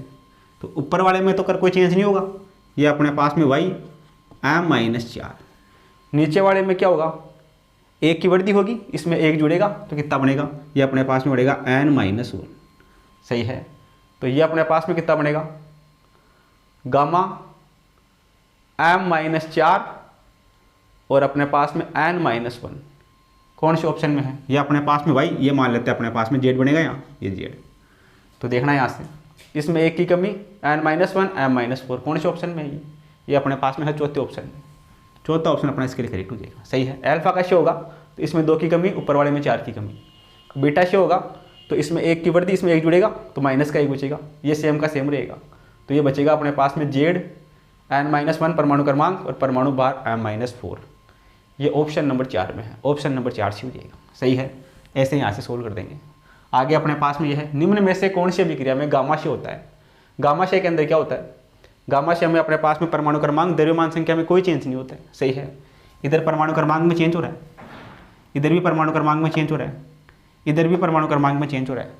तो ऊपर वाले में तो कर कोई चेंज नहीं होगा, ये अपने पास में y m-4। नीचे वाले में क्या होगा? एक की वृद्धि होगी, इसमें एक जुड़ेगा तो कितना बनेगा? ये अपने पास में बढ़ेगा n-1। सही है। तो ये अपने पास में कितना बनेगा? गामा m-4 और अपने पास में n-1 कौन से ऑप्शन में है? ये अपने पास में y, ये मान लेते हैं अपने पास में z बनेगा यहाँ, ये z। तो देखना यहाँ से इसमें एक की कमी, n-1 m-4 कौन से ऑप्शन में है? ये अपने पास में है चौथे ऑप्शन में। चौथा ऑप्शन अपना इसके लिए करेक्ट हो जाएगा। सही है। अल्फा का से होगा तो इसमें 2 की कमी, ऊपर वाले में 4 की कमी। बीटा से होगा तो इसमें एक की वृद्धि, इसमें एक जुड़ेगा तो माइनस का 1 बचेगा, ये सेम का सेम रहेगा। तो ये बचेगा अपने पास में z n-1 परमाणु क्रमांक और परमाणु भार m-4। ये ऑप्शन नंबर 4 में है। ऑप्शन नंबर 4 से हो जाएगा। सही है। ऐसे यहाँ से सोल्व कर देंगे। आगे अपने पास में यह है, निम्न में से कौन सी अभिक्रिया में गामाशय होता है? गामाशय के अंदर क्या होता है? गामाशय में अपने पास में परमाणु क्रमांक, द्रव्यमान संख्या में कोई चेंज नहीं होता है। सही है। इधर परमाणु क्रमांक में चेंज हो रहा है, इधर भी परमाणु क्रमांक में चेंज हो रहा है, इधर भी परमाणु क्रमांक में चेंज हो रहा है,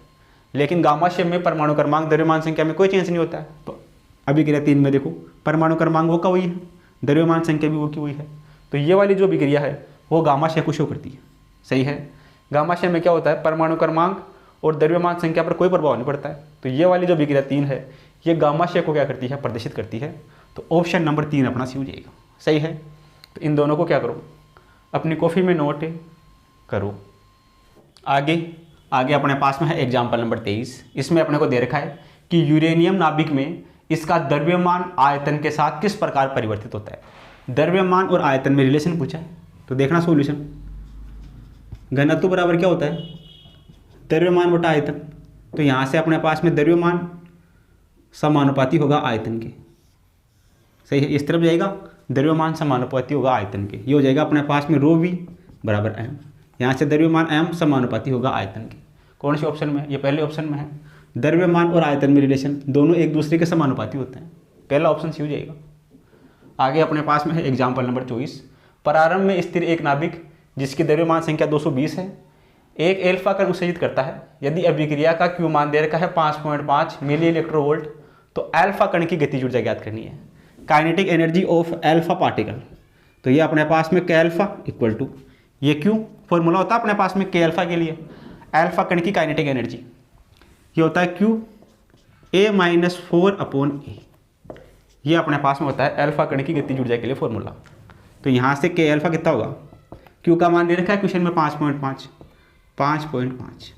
लेकिन गामाशय में परमाणु क्रमांक, द्रव्यमान संख्या में कोई चेंज नहीं होता है। तो अभिक्रिया 3 में देखो, परमाणु क्रमांक वो का वही है, द्रव्यमान संख्या भी वो की वही है। तो ये वाली जो अभिक्रिया है वो गामाशय को शो करती है। सही है। गामाशय में क्या होता है? परमाणु क्रमांक और द्रव्यमान संख्या पर कोई प्रभाव नहीं पड़ता है। तो ये वाली जो अभिक्रिया 3 है ये गामाशय को क्या करती है? प्रदर्शित करती है। तो ऑप्शन नंबर 3 अपना सी हो जाएगा। सही है। तो इन दोनों को क्या करो? अपनी कॉपी में नोट करो। आगे अपने पास में है एग्जाम्पल नंबर 23। इसमें अपने को दे रखा है कि यूरेनियम नाभिक में इसका द्रव्यमान आयतन के साथ किस प्रकार परिवर्तित होता है। द्रव्यमान और आयतन में रिलेशन पूछा है। तो देखना सॉल्यूशन। घनत्व बराबर क्या होता है? द्रव्यमान बटा आयतन। तो यहाँ से अपने पास में द्रव्यमान समानुपाती होगा आयतन के। सही है। इस तरफ जाएगा, द्रव्यमान समानुपाती होगा आयतन के। ये हो जाएगा अपने पास में ρV बराबर m। यहाँ से द्रव्यमान m समानुपाती होगा आयतन के। कौन से ऑप्शन में? ये पहले ऑप्शन में है। द्रव्यमान और आयतन में रिलेशन दोनों एक दूसरे के समानुपाती होते हैं, पहला ऑप्शन सी हो जाएगा। आगे अपने पास में है एग्जाम्पल नंबर 24। प्रारंभ में स्थिर एक नाभिक जिसकी द्रव्यमान संख्या 220 है एक एल्फा कण उत्सर्जित करता है। यदि अभिक्रिया का क्यू मान दे रखा है 5.5 मिली इलेक्ट्रोवोल्ट तो अल्फा कण की गतिज ऊर्जा ज्ञात करनी है। Kinetic energy of alpha particle, तो ये अपने पास में के अल्फा इक्वल टू, ये क्यू फॉर्मूला होता है अपने पास में के अल्फा के लिए, अल्फा कण की काइनेटिक एनर्जी ये होता है क्यू A-4/A। ये अपने पास में होता है अल्फा कण की गतिज ऊर्जा के लिए फॉर्मूला। तो यहाँ से के अल्फा कितना होगा? क्यू का मान दे रखा है क्वेश्चन में 5.5।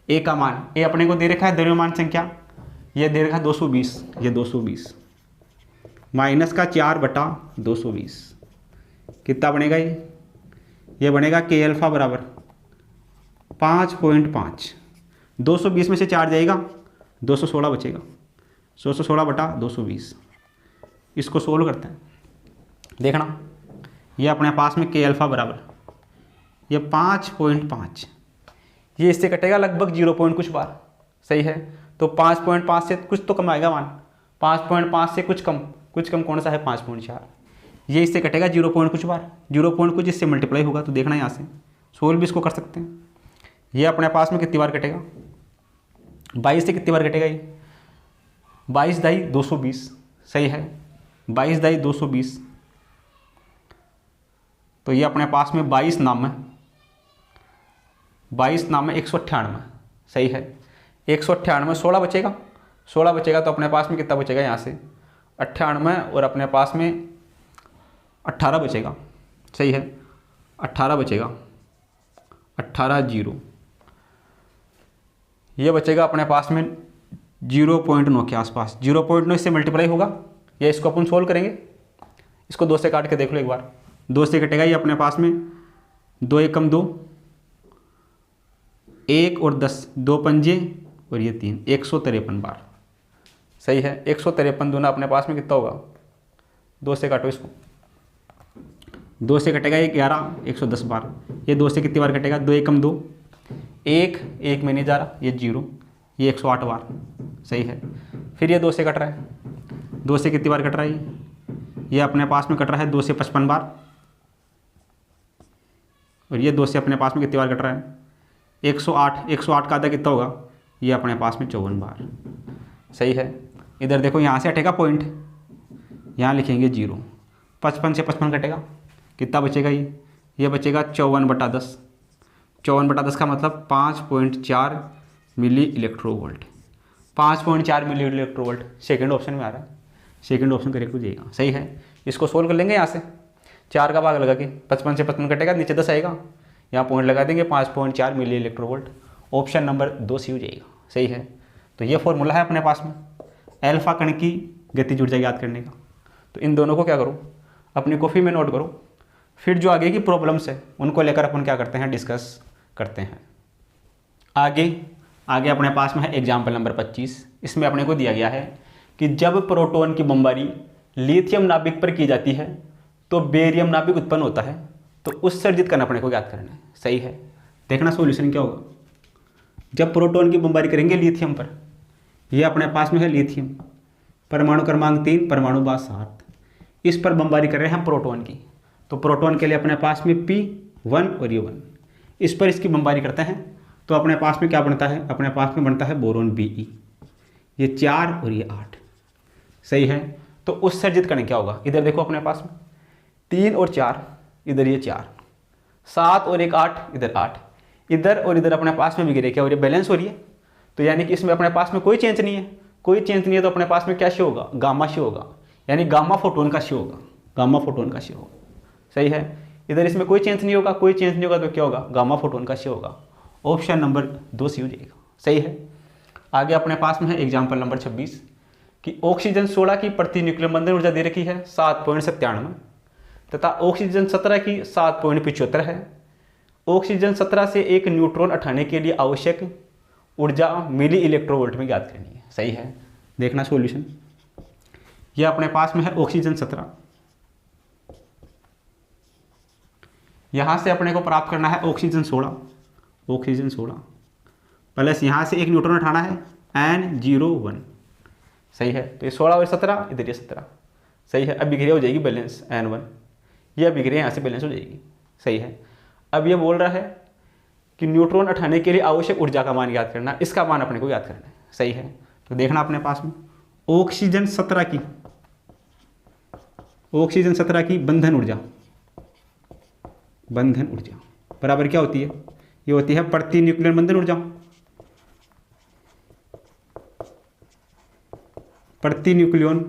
ए का मान, ए अपने को दे रखा है द्रव्यमान संख्या, ये दे रखा है 220, ये 220 माइनस का 4/220 कितना बनेगा? ये बनेगा के अल्फा बराबर 5.5। 220 में से 4 जाएगा 216 बचेगा, 216/220। इसको सोल्व करते हैं, देखना ये अपने पास में के अल्फा बराबर ये 5.5, ये इससे कटेगा लगभग 0 कुछ बार, सही है। तो 5.5 से कुछ तो कम आएगा मान, 5.5 से कुछ कम कौन सा है? 5.4। ये इससे कटेगा 0 कुछ बार, 0 कुछ इससे मल्टीप्लाई होगा। तो देखना यहाँ से सोल्व भी इसको कर सकते हैं। ये अपने पास में कितनी बार कटेगा? 22 से कितनी बार कटेगा? ये 22 दाई 220, सही है, 22 दाई 220। तो ये अपने पास में 22 नाम है 198, सही है। 198 16 बचेगा, 16 बचेगा तो अपने पास में कितना बचेगा? यहाँ से 98 और अपने पास में 18 बचेगा, सही है, 18 बचेगा, 18 0। ये बचेगा अपने पास में 0.9 के आसपास, 0.9 इससे मल्टीप्लाई होगा या इसको अपन सोल्व करेंगे। इसको 2 से काट के देख लो एक बार, 2 से कटेगा ये अपने पास में 2 एकम 2, 1 और 10, 2 पंजे और ये 3, 153 बार, सही है। 153 दूना अपने पास में कितना होगा? 2 से काटो इसको, 2 से कटेगा ये 11, 110 बार। ये 2 से कितनी बार कटेगा? 2 एकम 2, 1 में नहीं जा रहा, ये 0, ये 108 बार, सही है। फिर ये 2 से कट रहा है, 2 से कितनी बार कट रहा है? ये अपने पास में कट रहा है 2 से 55 बार, और ये 2 से अपने पास में कितनी बार कट रहा है? 108 का आधा कितना होगा? ये अपने पास में 54 बार, सही है। इधर देखो यहाँ से हटेगा पॉइंट, यहाँ लिखेंगे 0, 55 से 55 कटेगा, कितना बचेगा? ये बचेगा 54/10। 54/10 का मतलब 5.4 मिली इलेक्ट्रोवोल्ट, 5.4 मिली इलेक्ट्रोवोल्ट सेकेंड ऑप्शन में आ रहा है, सेकेंड ऑप्शन करेक्ट हो जाएगा, सही है। इसको सोल्व कर लेंगे यहाँ से, 4 का भाग लगा के 55 से 55 कटेगा, नीचे 10 आएगा, यहाँ पॉइंट लगा देंगे 5.4 मिली इलेक्ट्रोवोल्ट, ऑप्शन नंबर 2 सी हो जाएगा, सही है। तो ये फॉर्मूला है अपने पास में अल्फा कण की गतिज ऊर्जा याद करने का। तो इन दोनों को क्या करो? अपनी कॉपी में नोट करो, फिर जो आगे की प्रॉब्लम्स है उनको लेकर अपन क्या करते हैं? डिस्कस करते हैं। आगे अपने पास में है एग्जाम्पल नंबर 25। इसमें अपने को दिया गया है कि जब प्रोटॉन की बमबारी लिथियम नाभिक पर की जाती है तो बेरियम नाभिक उत्पन्न होता है, तो उत्सर्जित कण अपने को याद करना है, सही है। देखना सॉल्यूशन क्या होगा। जब प्रोटॉन की बमबारी करेंगे लिथियम पर, ये अपने पास में है लिथियम, परमाणु क्रमांक 3, परमाणु बार 7, इस पर बमबारी कर रहे हैं हम प्रोटॉन की। तो प्रोटॉन के लिए अपने पास में P1 और ये 1, इस पर इसकी बमबारी करते हैं तो अपने पास में क्या बनता है? अपने पास में बनता है बोरोन Be, ये 4 और ये 8, सही है। तो उत्सर्जित कण क्या होगा? इधर देखो अपने पास में 3 और 4, इधर ये 4, 7 और 1 8, इधर 8, इधर और इधर अपने पास में बिगड़े क्या हो रही है? बैलेंस हो रही है। तो यानी कि इसमें अपने पास में कोई चेंज नहीं है, कोई चेंज नहीं है, तो अपने पास में क्या शो होगा? गामा शो होगा, यानी गामा फोटोन का शो होगा, गामा फोटोन का शो होगा, सही है। इधर इसमें कोई चेंज नहीं होगा, कोई चेंज नहीं होगा तो क्या होगा? गामा फोटोन का शो होगा, ऑप्शन नंबर 2 सी हो जाएगा, सही है। आगे अपने पास में है एग्जाम्पल नंबर 26 कि ऑक्सीजन 16 की प्रति न्यूक्लियर बंधन ऊर्जा दे रखी है 7.97 तथा ऑक्सीजन 17 की 7.75 है। ऑक्सीजन 17 से एक न्यूट्रॉन हटाने के लिए आवश्यक ऊर्जा मिली इलेक्ट्रोवोल्ट में ज्ञात करनी है, सही है। देखना सॉल्यूशन, यह अपने पास में है ऑक्सीजन 17, यहाँ से अपने को प्राप्त करना है ऑक्सीजन 16 प्लस यहाँ से एक न्यूट्रॉन उठाना है N01, सही है। तो ये 16 और 17, इधर ये 17, सही है। अब बिक्रिया हो जाएगी बैलेंस N1, ये बिक्रिया यहाँ से बैलेंस हो जाएगी, सही है। अब ये बोल रहा है कि न्यूट्रॉन उठाने के लिए आवश्यक ऊर्जा का मान याद करना, इसका मान अपने को याद करना है, सही है। तो देखना अपने पास में ऑक्सीजन 17 की बंधन ऊर्जा बराबर क्या होती है? ये होती है प्रति न्यूक्लियर बंधन ऊर्जा, प्रति न्यूक्लियन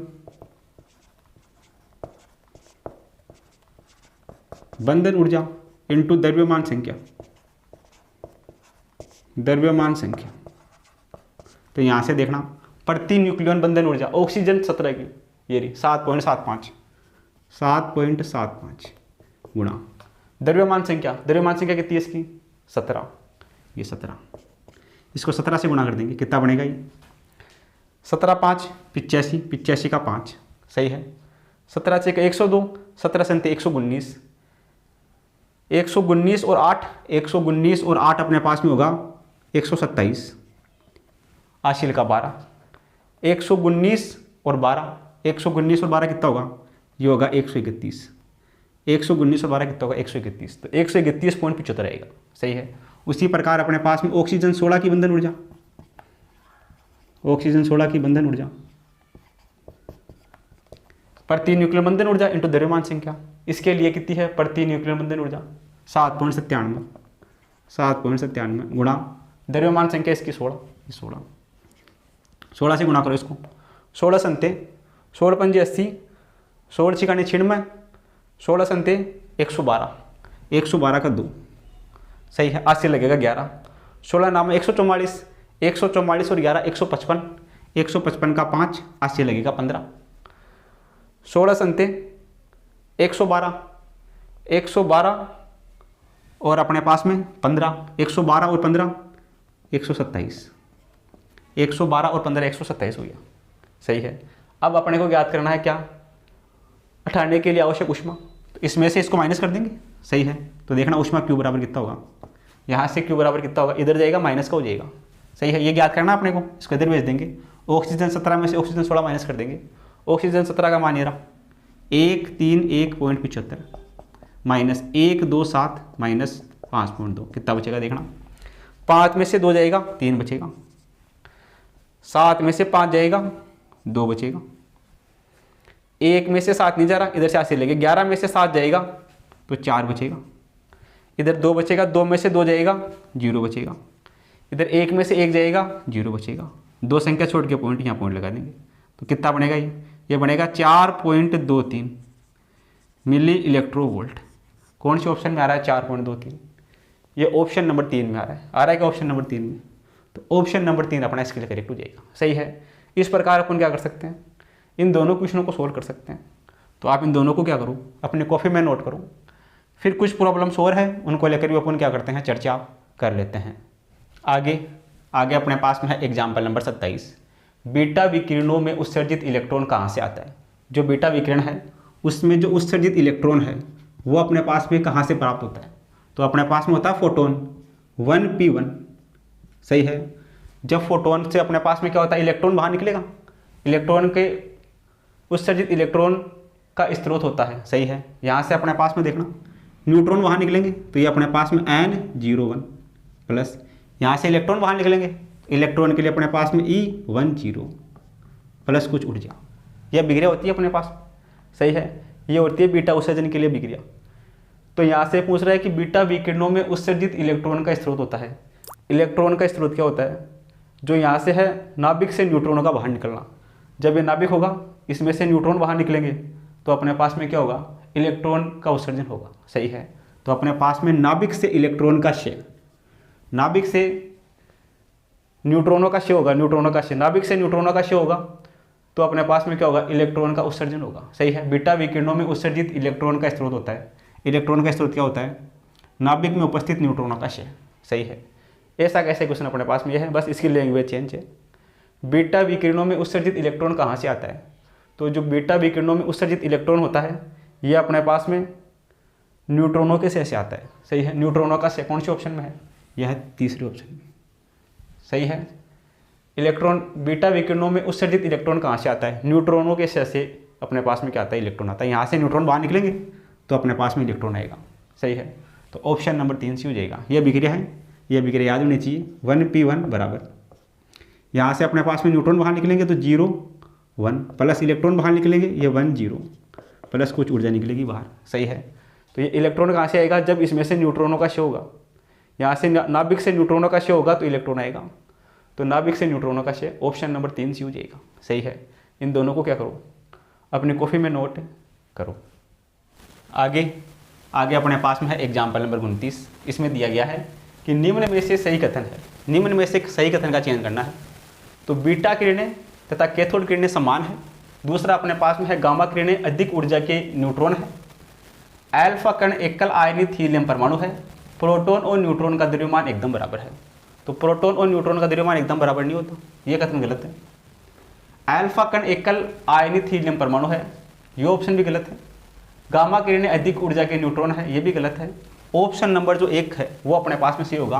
बंधन ऊर्जा इनटू द्रव्यमान संख्या। तो यहां से देखना प्रति न्यूक्लियन बंधन ऊर्जा ऑक्सीजन 17 की ये रही 7.75 गुणा द्रव्यमान संख्या कितनी है इसकी? 17, ये 17, इसको 17 से गुणा कर देंगे, कितना बनेगा ये? 17 5 85 का 5, सही है। 17 से 102, 17 से 119 और 8 अपने पास में होगा 127, हासिल का 12, 119 और 12 कितना होगा? ये होगा 131, 119 और 12 कितना होगा? 131, तो 131.75 रहेगा, सही है। उसी प्रकार अपने पास में ऑक्सीजन 16 की बंधन ऊर्जा प्रति न्यूक्लियर बंधन ऊर्जा इंटू द्रव्यमान संख्या, इसके लिए कितनी है प्रति न्यूक्लियर बंधन ऊर्जा? 7.97 गुणा द्रव्यमान संख्या इसकी 16 से गुणा करो इसको। 16 संते 16 पंजे 80, 16 छिकाने 96, 16 संते 112 का 2, सही है। 80 लगेगा 11, 16 नाम 144 और 11 155 का 5, 80 लगेगा 15, 16 संते 112 और अपने पास में 15, 112 और 15 127, 112 और 15 127 हो गया, सही है। अब अपने को याद करना है क्या? उठाने के लिए आवश्यक ऊष्मा, तो इसमें से इसको माइनस कर देंगे, सही है। तो देखना ऊष्मा Q बराबर कितना होगा? यहाँ से Q बराबर कितना होगा? इधर जाएगा माइनस का हो जाएगा, सही है। ये याद करना अपने को, इसको इधर भेज देंगे। ऑक्सीजन 17 में से ऑक्सीजन 16 माइनस कर देंगे। ऑक्सीजन 17 का मान ये रहा 131.75 माइनस 127 माइनस 5.2, कितना बचेगा? देखना 5 में से 2 जाएगा 3 बचेगा, 7 में से 5 जाएगा 2 बचेगा, 1 में से 7 नहीं जा रहा, इधर से 80 लगेगा, 11 में से 7 जाएगा तो 4 बचेगा, इधर 2 बचेगा, 2 में से 2 जाएगा 0 बचेगा, इधर 1 में से 1 जाएगा 0 बचेगा, 2 संख्या छोड़ के पॉइंट, यहाँ पॉइंट लगा देंगे। तो कितना बनेगा? ये बनेगा 4.23 मिली इलेक्ट्रो वोल्ट। कौन से ऑप्शन में आ रहा है 4.23? ये ऑप्शन नंबर 3 में आ रहा है क्या? ऑप्शन नंबर 3 में, तो ऑप्शन नंबर 3 अपना इसके लिए करेक्ट हो जाएगा, सही है। इस प्रकार अपन क्या कर सकते हैं? इन दोनों क्वेश्चनों को सोल्व कर सकते हैं। तो आप इन दोनों को क्या करो, अपने कॉपी में नोट करो, फिर कुछ प्रॉब्लम्स और है उनको लेकर भी अपन क्या करते हैं, चर्चा कर लेते हैं। आगे अपने पास में है एग्जाम्पल नंबर 27। बीटा विकिरणों में उत्सर्जित इलेक्ट्रॉन कहाँ से आता है? जो बीटा विकिरण है उसमें जो उत्सर्जित इलेक्ट्रॉन है वो अपने पास में कहाँ से प्राप्त होता है? तो अपने पास में होता है फोटोन 1p1, सही है। जब फोटोन से अपने पास में क्या होता है, इलेक्ट्रॉन बाहर निकलेगा, इलेक्ट्रॉन के उत्सर्जित इलेक्ट्रॉन का स्रोत होता है, सही है। यहाँ से अपने पास में देखना न्यूट्रॉन बाहर निकलेंगे तो ये अपने पास में N01 प्लस यहाँ से इलेक्ट्रॉन बाहर निकलेंगे, इलेक्ट्रॉन के लिए अपने पास में E10 प्लस कुछ ऊर्जा, यह बिक्रिया होती है अपने पास, सही है। ये होती है बीटा उत्सर्जन के लिए बिक्रिया। तो यहाँ से पूछ रहा है कि बीटा विकिरणों में उत्सर्जित इलेक्ट्रॉन का स्रोत होता है। इलेक्ट्रॉन का स्रोत क्या होता है? जो यहाँ से है नाभिक से न्यूट्रॉनों का बाहर निकलना। जब ये नाभिक होगा इसमें से न्यूट्रॉन बाहर निकलेंगे तो अपने पास में क्या होगा, इलेक्ट्रॉन का उत्सर्जन होगा, सही है। तो अपने पास में नाभिक से इलेक्ट्रॉन का क्षय, नाभिक से न्यूट्रॉनों का क्षय होगा, न्यूट्रॉनों का क्षय, नाभिक से न्यूट्रॉनों का क्षय होगा तो अपने पास में क्या होगा, इलेक्ट्रॉन का उत्सर्जन होगा, सही है। बीटा विकिरणों में उत्सर्जित इलेक्ट्रॉन का स्रोत होता है। इलेक्ट्रॉन का स्रोत क्या होता है? नाभिक में उपस्थित न्यूट्रॉनों का क्षय, सही है। ऐसा कैसे क्वेश्चन अपने पास में यह है, बस इसकी लैंग्वेज चेंज है। बीटा विकिरणों में उत्सर्जित इलेक्ट्रॉन कहाँ से आता है? तो जो बीटा विकिरणों में उत्सर्जित इलेक्ट्रॉन होता है ये अपने पास में न्यूट्रॉनों के से आता है। सही है, न्यूट्रॉनों का से कौन से ऑप्शन में है? यह है तीसरे ऑप्शन में। सही है। इलेक्ट्रॉन बीटा विकिरणों में उत्सर्जित इलेक्ट्रॉन कहाँ से आता है? न्यूट्रॉनों के से अपने पास में क्या आता है? इलेक्ट्रॉन आता है। यहाँ से न्यूट्रॉन बाहर निकलेंगे तो अपने पास में इलेक्ट्रॉन आएगा। सही है, तो ऑप्शन नंबर 3 से हो जाएगा। यह विक्रिया है, यह विक्रिया याद होनी चाहिए। 1p1 बराबर, यहाँ से अपने पास में न्यूट्रॉन बाहर निकलेंगे तो 0 1 प्लस इलेक्ट्रॉन बाहर निकलेंगे, ये 1 0 प्लस कुछ ऊर्जा निकलेगी बाहर। सही है, तो ये इलेक्ट्रॉन कहाँ से आएगा? जब इसमें से न्यूट्रॉनों का शे होगा, यहाँ से नाभिक से न्यूट्रॉनों का शे होगा तो इलेक्ट्रॉन आएगा। तो नाभिक से न्यूट्रॉनों का शे ऑप्शन नंबर 3 से हो जाएगा। सही है, इन दोनों को क्या करो? अपनी कॉपी में नोट करो। आगे अपने पास में है एग्जाम्पल नंबर 29। इसमें दिया गया है कि निम्न में से सही कथन है, निम्न में से सही कथन का चयन करना है। तो बीटा किरणें तथा कैथोड किरणें समान है। दूसरा अपने पास में है गामा किरणें अधिक ऊर्जा के न्यूट्रॉन है। अल्फा कण एकल आयनित हीलियम परमाणु है। प्रोटॉन और न्यूट्रॉन का द्रव्यमान एकदम बराबर है। तो प्रोटॉन और न्यूट्रॉन का द्रव्यमान एकदम बराबर नहीं होता, यह कथन गलत है। अल्फा कण एकल आयनित हीलियम परमाणु है, ये ऑप्शन भी गलत है। गामा किरणें अधिक ऊर्जा के न्यूट्रॉन है, ये भी गलत है। ऑप्शन नंबर जो 1 है वो अपने पास में सही होगा।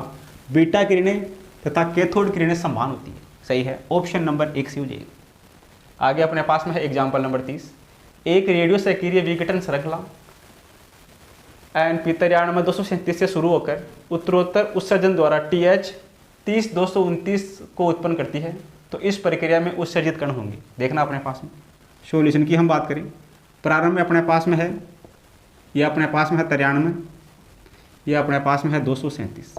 बीटा किरणें तथा कैथोड किरणें समान होती है। सही है, ऑप्शन नंबर 1 से हो जाएगा। आगे अपने पास में है एग्जाम्पल नंबर 30। एक रेडियो सक्रिय विघटन श्रृंखला NP 93 237 से शुरू होकर उत्तरोत्तर उत्सर्जन द्वारा TH 30 229 को उत्पन्न करती है। तो इस प्रक्रिया में उत्सर्जित कण होंगे। देखना अपने पास में सॉल्यूशन की हम बात करें, प्रारंभ में अपने पास में है, यह अपने पास में है 93, यह अपने पास में है 237।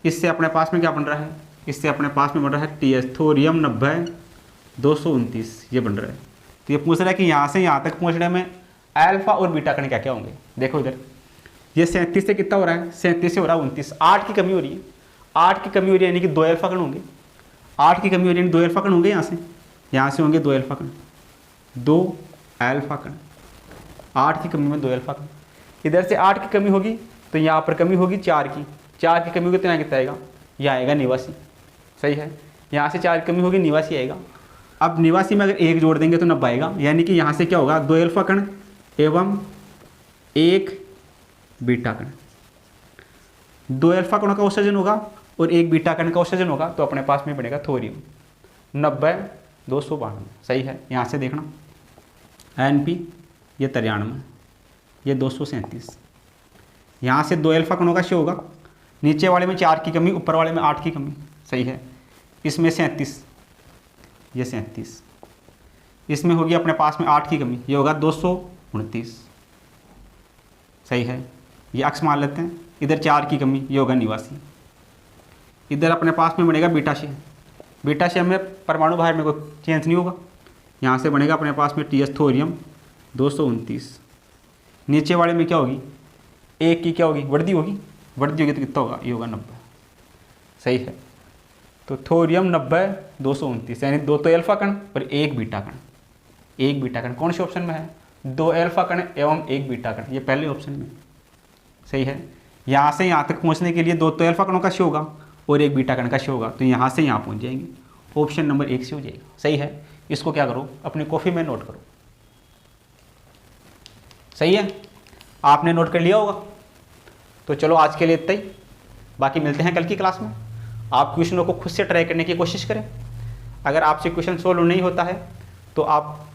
इससे अपने पास में क्या बन रहा है? इससे अपने पास में बन रहा है TH थोरियम 90 229, ये बन रहा है। तो ये पूछ रहा है कि यहाँ से यहाँ तक पहुँचने में अल्फा और बीटा कण क्या क्या होंगे। देखो इधर, ये 37 से कितना हो रहा है? 37 से हो रहा है 29, 8 की कमी हो रही है। 8 की कमी हो रही है, यानी कि 2 अल्फा कण होंगे। 8 की कमी हो रही है, 2 अल्फा कण होंगे। यहाँ से होंगे 2 अल्फा कण, 2 अल्फा कण। 8 की कमी में 2 अल्फा कण। इधर से 8 की कमी होगी तो यहाँ पर कमी होगी 4 की। 4 की कमी होगी तो यहाँ कितना आएगा? यह आएगा 89। सही है, यहाँ से 4 की कमी होगी, 89 आएगा। अब 89 में अगर 1 जोड़ देंगे तो 90 आएगा। यानी कि यहाँ से क्या होगा? 2 अल्फा कण एवं 1 बीटा कण। 2 अल्फा कणों का उत्सर्जन होगा और 1 बीटा कण का उत्सर्जन होगा। तो अपने पास में बनेगा थोरियम 90 292। सही है, यहाँ से देखना NP ये 93, ये 237। यहाँ से 2 अल्फा कणों का शे होगा, नीचे वाले में 4 की कमी, ऊपर वाले में 8 की कमी। सही है, इसमें 37, ये 37। इसमें होगी अपने पास में 8 की कमी, ये होगा 229। सही है, ये अक्स मान लेते हैं। इधर 4 की कमी, ये होगा 89। इधर अपने पास में बनेगा बीटा शे। बीटा शे में परमाणु बाहर में कोई चेंज नहीं होगा। यहाँ से बनेगा अपने पास में TH थोरियम 229। नीचे वाले में क्या होगी? 1 की क्या होगी? वर्दी होगी। वर्दी होगी तो कितना होगा? ये होगा 90। सही है, तो थोरियम 90 229, यानी 2 तो अल्फा कण और 1 बीटा कण। 1 बीटा कण कौन से ऑप्शन में है? 2 अल्फा कण एवं 1 बीटा कण, ये पहले ऑप्शन में। सही है, यहाँ से यहाँ तक पहुँचने के लिए 2 तो अल्फा कणों का शे होगा और 1 बीटा कण का शे होगा। तो यहाँ से यहाँ पहुँच जाएंगे। ऑप्शन नंबर 1 से हो जाएगा। सही है, इसको क्या करो? अपनी कॉपी में नोट करो। सही है, आपने नोट कर लिया होगा। तो चलो आज के लिए इतना ही, बाकी मिलते हैं कल की क्लास में। आप क्वेश्चनों को खुद से ट्राई करने की कोशिश करें। अगर आपसे क्वेश्चन सोल्व नहीं होता है तो आप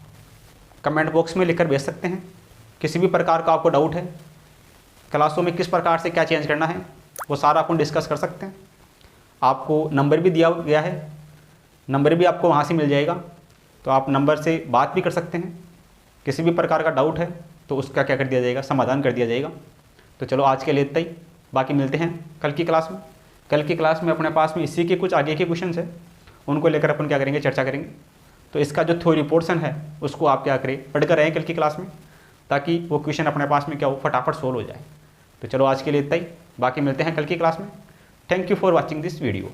कमेंट बॉक्स में लिखकर भेज सकते हैं। किसी भी प्रकार का आपको डाउट है, क्लासों में किस प्रकार से क्या चेंज करना है, वो सारा अपन डिस्कस कर सकते हैं। आपको नंबर भी दिया गया है, नंबर भी आपको वहाँ से मिल जाएगा, तो आप नंबर से बात भी कर सकते हैं। किसी भी प्रकार का डाउट है तो उसका क्या कर दिया जाएगा? समाधान कर दिया जाएगा। तो चलो आज के लिए इतना ही, बाकी मिलते हैं कल की क्लास में। कल की क्लास में अपने पास में इसी के कुछ आगे के क्वेश्चन है, उनको लेकर अपन क्या करेंगे? चर्चा करेंगे। तो इसका जो थ्योरी पोर्शन है उसको आप क्या करें? पढ़कर रहें कल की क्लास में, ताकि वो क्वेश्चन अपने पास में क्या हो? फटाफट सोल्व हो जाए। तो चलो आज के लिए इतना ही, बाकी मिलते हैं कल की क्लास में। Thank you for watching this video.